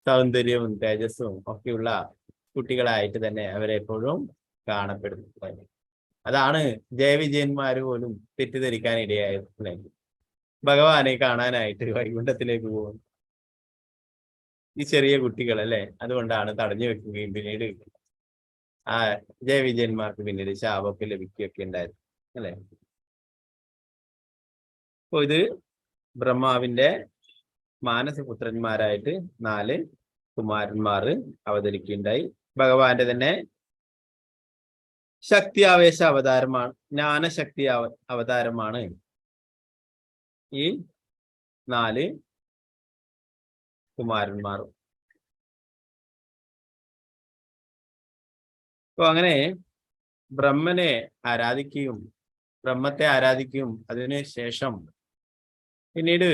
സൗന്ദര്യവും തേജസ്സും ഒക്കെയുള്ള കുട്ടികളായിട്ട് തന്നെ അവരെപ്പോഴും കാണപ്പെടുന്നു. അതാണ് ജയവിജയന്മാര് പോലും തെറ്റിദ്ധരിക്കാൻ ഇടയായത് അല്ലെ. ഭഗവാനെ കാണാനായിട്ട് വൈകുണ്ഠത്തിലേക്ക് പോകുന്നു ഈ ചെറിയ കുട്ടികൾ അല്ലെ. അതുകൊണ്ടാണ് തടഞ്ഞു വെക്കുകയും പിന്നീട് ആ ജയവിജയന്മാർക്ക് പിന്നീട് ശാപമൊക്കെ ലഭിക്കുകയൊക്കെ ഉണ്ടായിരുന്നു അല്ലെ. അപ്പൊ ഇത് ബ്രഹ്മാവിന്റെ മാനസപുത്രന്മാരായിട്ട് 4 കുമാരന്മാർ അവതരിക്കുകയുണ്ടായി. ഭഗവാന്റെ തന്നെ ശക്തി ആവേശ അവതാരമാണ്, ജ്ഞാനശക്തി അവതാരമാണ് ഈ 4 കുമാരന്മാരും. അപ്പൊ അങ്ങനെ ബ്രഹ്മനെ ആരാധിക്കുകയും ബ്രഹ്മത്തെ ആരാധിക്കുകയും അതിനു ശേഷം പിന്നീട്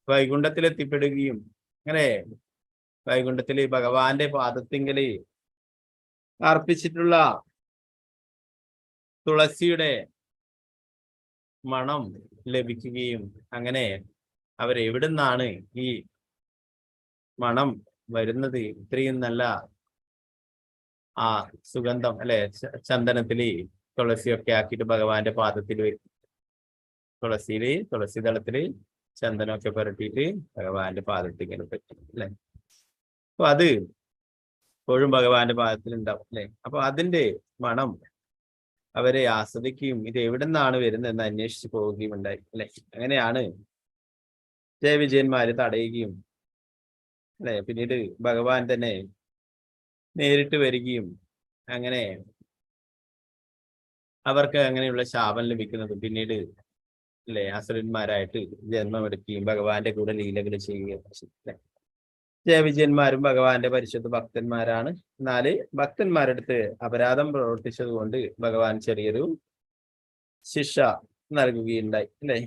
വൈകുണ്ഠത്തിലെത്തിപ്പെടുകയും അങ്ങനെ വൈകുണ്ഠത്തില് ഭഗവാന്റെ പാദത്തിങ്കല് അർപ്പിച്ചിട്ടുള്ള തുളസിയുടെ മണം ലഭിക്കുകയും അങ്ങനെ അവരെവിടുന്നാണ് ഈ മണം വരുന്നത്, ഇത്രയും നല്ല ആ സുഗന്ധം അല്ലെ, ചന്ദനത്തില് തുളസിയൊക്കെ ആക്കിയിട്ട് ഭഗവാന്റെ പാദത്തിൽ വെക്കും. തുളസി ദളത്തില് ചന്ദനമൊക്കെ പുരട്ടിയിട്ട് ഭഗവാന്റെ പാദത്തിൽ ഇങ്ങനെ പറ്റും അല്ലെ. അപ്പൊ അത് എപ്പോഴും ഭഗവാന്റെ പാദത്തിൽ ഉണ്ടാവും അല്ലെ. അപ്പൊ അതിന്റെ മണം അവരെ ആസ്വദിക്കുകയും ഇത് എവിടെ നിന്നാണ് വരുന്നതെന്ന് അന്വേഷിച്ച് പോവുകയും ഉണ്ടായി അല്ലെ. അങ്ങനെയാണ് ജയവിജയന്മാര് തടയുകയും അല്ലെ. പിന്നീട് ഭഗവാൻ തന്നെ നേരിട്ട് വരികയും അങ്ങനെ അവർക്ക് അങ്ങനെയുള്ള ശാപം ലഭിക്കുന്നത് പിന്നീട് അല്ലെ അസുരന്മാരായിട്ട് ജന്മമെടുക്കുകയും ഭഗവാന്റെ കൂടെ ലീലകൾ ചെയ്യുകയും അല്ലെ. ജയവിജയന്മാരും ഭഗവാന്റെ പരിശുദ്ധ ഭക്തന്മാരാണ്. എന്നാല് ഭക്തന്മാരുടെ അടുത്ത് അപരാധം പ്രവർത്തിച്ചത് കൊണ്ട് ഭഗവാൻ ചെറിയൊരു ശിക്ഷ നൽകുകയുണ്ടായി അല്ലെ.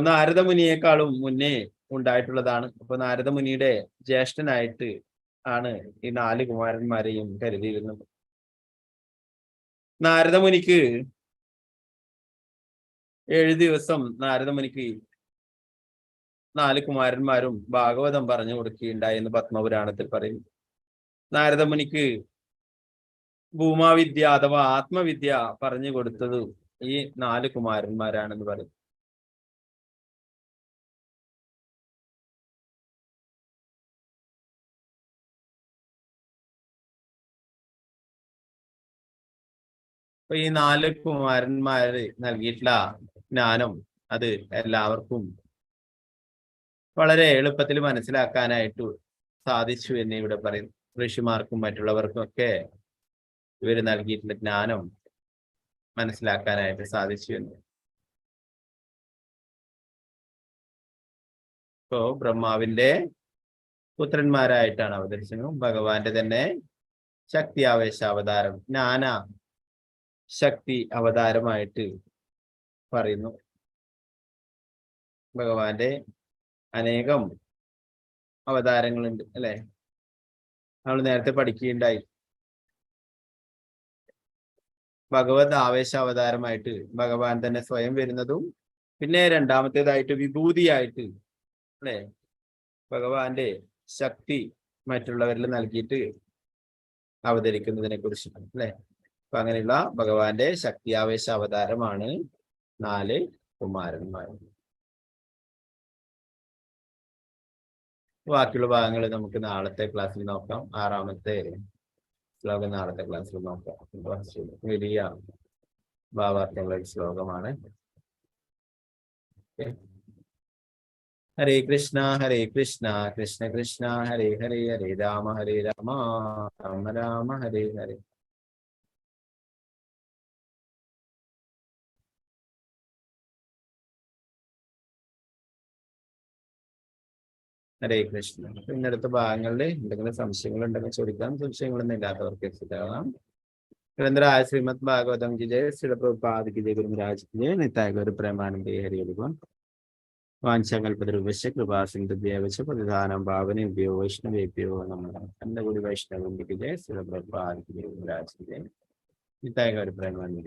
നാരദമുനിയേക്കാളും മുന്നേ ഉണ്ടായിട്ടുള്ളതാണ്. അപ്പൊ നാരദമുനിയുടെ ജ്യേഷ്ഠനായിട്ട് ആണ് ഈ 4 കുമാരന്മാരെയും കരുതിയിരുന്നത്. നാരദമുനിക്ക് 7 ദിവസം നാരദമുനിക്ക് 4 കുമാരന്മാരും ഭാഗവതം പറഞ്ഞു കൊടുക്കുകയുണ്ടായി എന്ന് പത്മപുരാണത്തിൽ പറയും. നാരദമുനിക്ക് ഭൂമാവിദ്യ അഥവാ ആത്മവിദ്യ പറഞ്ഞു കൊടുത്തത് ഈ 4 കുമാരന്മാരാണെന്ന് പറയും. അപ്പൊ ഈ 4 കുമാരന്മാര് നൽകിയിട്ടുള്ള ജ്ഞാനം അത് എല്ലാവർക്കും വളരെ എളുപ്പത്തിൽ മനസ്സിലാക്കാനായിട്ട് സാധിച്ചു എന്ന് ഇവിടെ പറയുന്നു. ഋഷിമാർക്കും മറ്റുള്ളവർക്കും ഒക്കെ ഇവർ നൽകിയിട്ടുള്ള ജ്ഞാനം മനസ്സിലാക്കാനായിട്ട് സാധിച്ചു എന്ന്. ഇപ്പോ ബ്രഹ്മാവിന്റെ പുത്രന്മാരായിട്ടാണ് അവതരിച്ചത്. ഭഗവാന്റെ തന്നെ ശക്തി ആവേശ അവതാരം, ജ്ഞാന ശക്തി അവതാരമായിട്ട് പറയുന്നു. ഭഗവാന്റെ അനേകം അവതാരങ്ങളുണ്ട് അല്ലെ. നമ്മൾ നേരത്തെ പഠിക്കുകയുണ്ടായി. ഭഗവത് ആവേശ അവതാരമായിട്ട് ഭഗവാൻ തന്നെ സ്വയം വരുന്നതും, പിന്നെ രണ്ടാമത്തേതായിട്ട് വിഭൂതിയായിട്ട് അല്ലെ ഭഗവാന്റെ ശക്തി മറ്റുള്ളവരിൽ നൽകിയിട്ട് അവതരിക്കുന്നതിനെ കുറിച്ചാണ് അല്ലെ. അപ്പൊ അങ്ങനെയുള്ള ഭഗവാന്റെ ശക്തിയാവേശ അവതാരമാണ് 4 കുമാരന്മാർ. ബാക്കിയുള്ള ഭാഗങ്ങൾ നമുക്ക് നാളത്തെ ക്ലാസ്സിൽ നോക്കാം. 6ാമത്തെ ശ്ലോകം നാളത്തെ ക്ലാസ്സിൽ നോക്കാം. വലിയ ഭാവാർത്ഥമുള്ള ഒരു ശ്ലോകമാണ്. ഹരേ കൃഷ്ണ കൃഷ്ണ കൃഷ്ണ ഹരേ ഹരേ, ഹരേ രാമ രാമ രാമ ഹരേ ഹരേ. ഹരേ കൃഷ്ണ. ഇന്നടുത്ത ഭാഗങ്ങളിൽ എന്തെങ്കിലും സംശയങ്ങൾ ഉണ്ടെങ്കിൽ ചോദിക്കാം. സംശയങ്ങളൊന്നും ഇല്ലാത്തവർക്ക് എത്തിക്കാം. നിരന്തരായ ശ്രീമദ് ഭാഗവതം കി ജയ, ശ്രീ പ്രഭുപാദ് കി ജയ, ഗുരു മഹാരാജ് കി ജയ, നിത്തായ ഗുരു പ്രേമാനന്ദേ ഹരി ഹരി. വാഞ്ചകൽപതരുഭ്യശ്ച കൃപാസിന്ധുഭ്യവച പതിദാനം പാവനേഭ്യോ വൈഷ്ണവേഭ്യോ നമഃ. അന്നകൂടി വൈഷ്ണവം കി ജയ, ശ്രീ പ്രഭുപാദ് കി ജയ, ഗുരു മഹാരാജ് കി ജയ, നിത്തായ ഗുരു പ്രേമാനന്ദേ.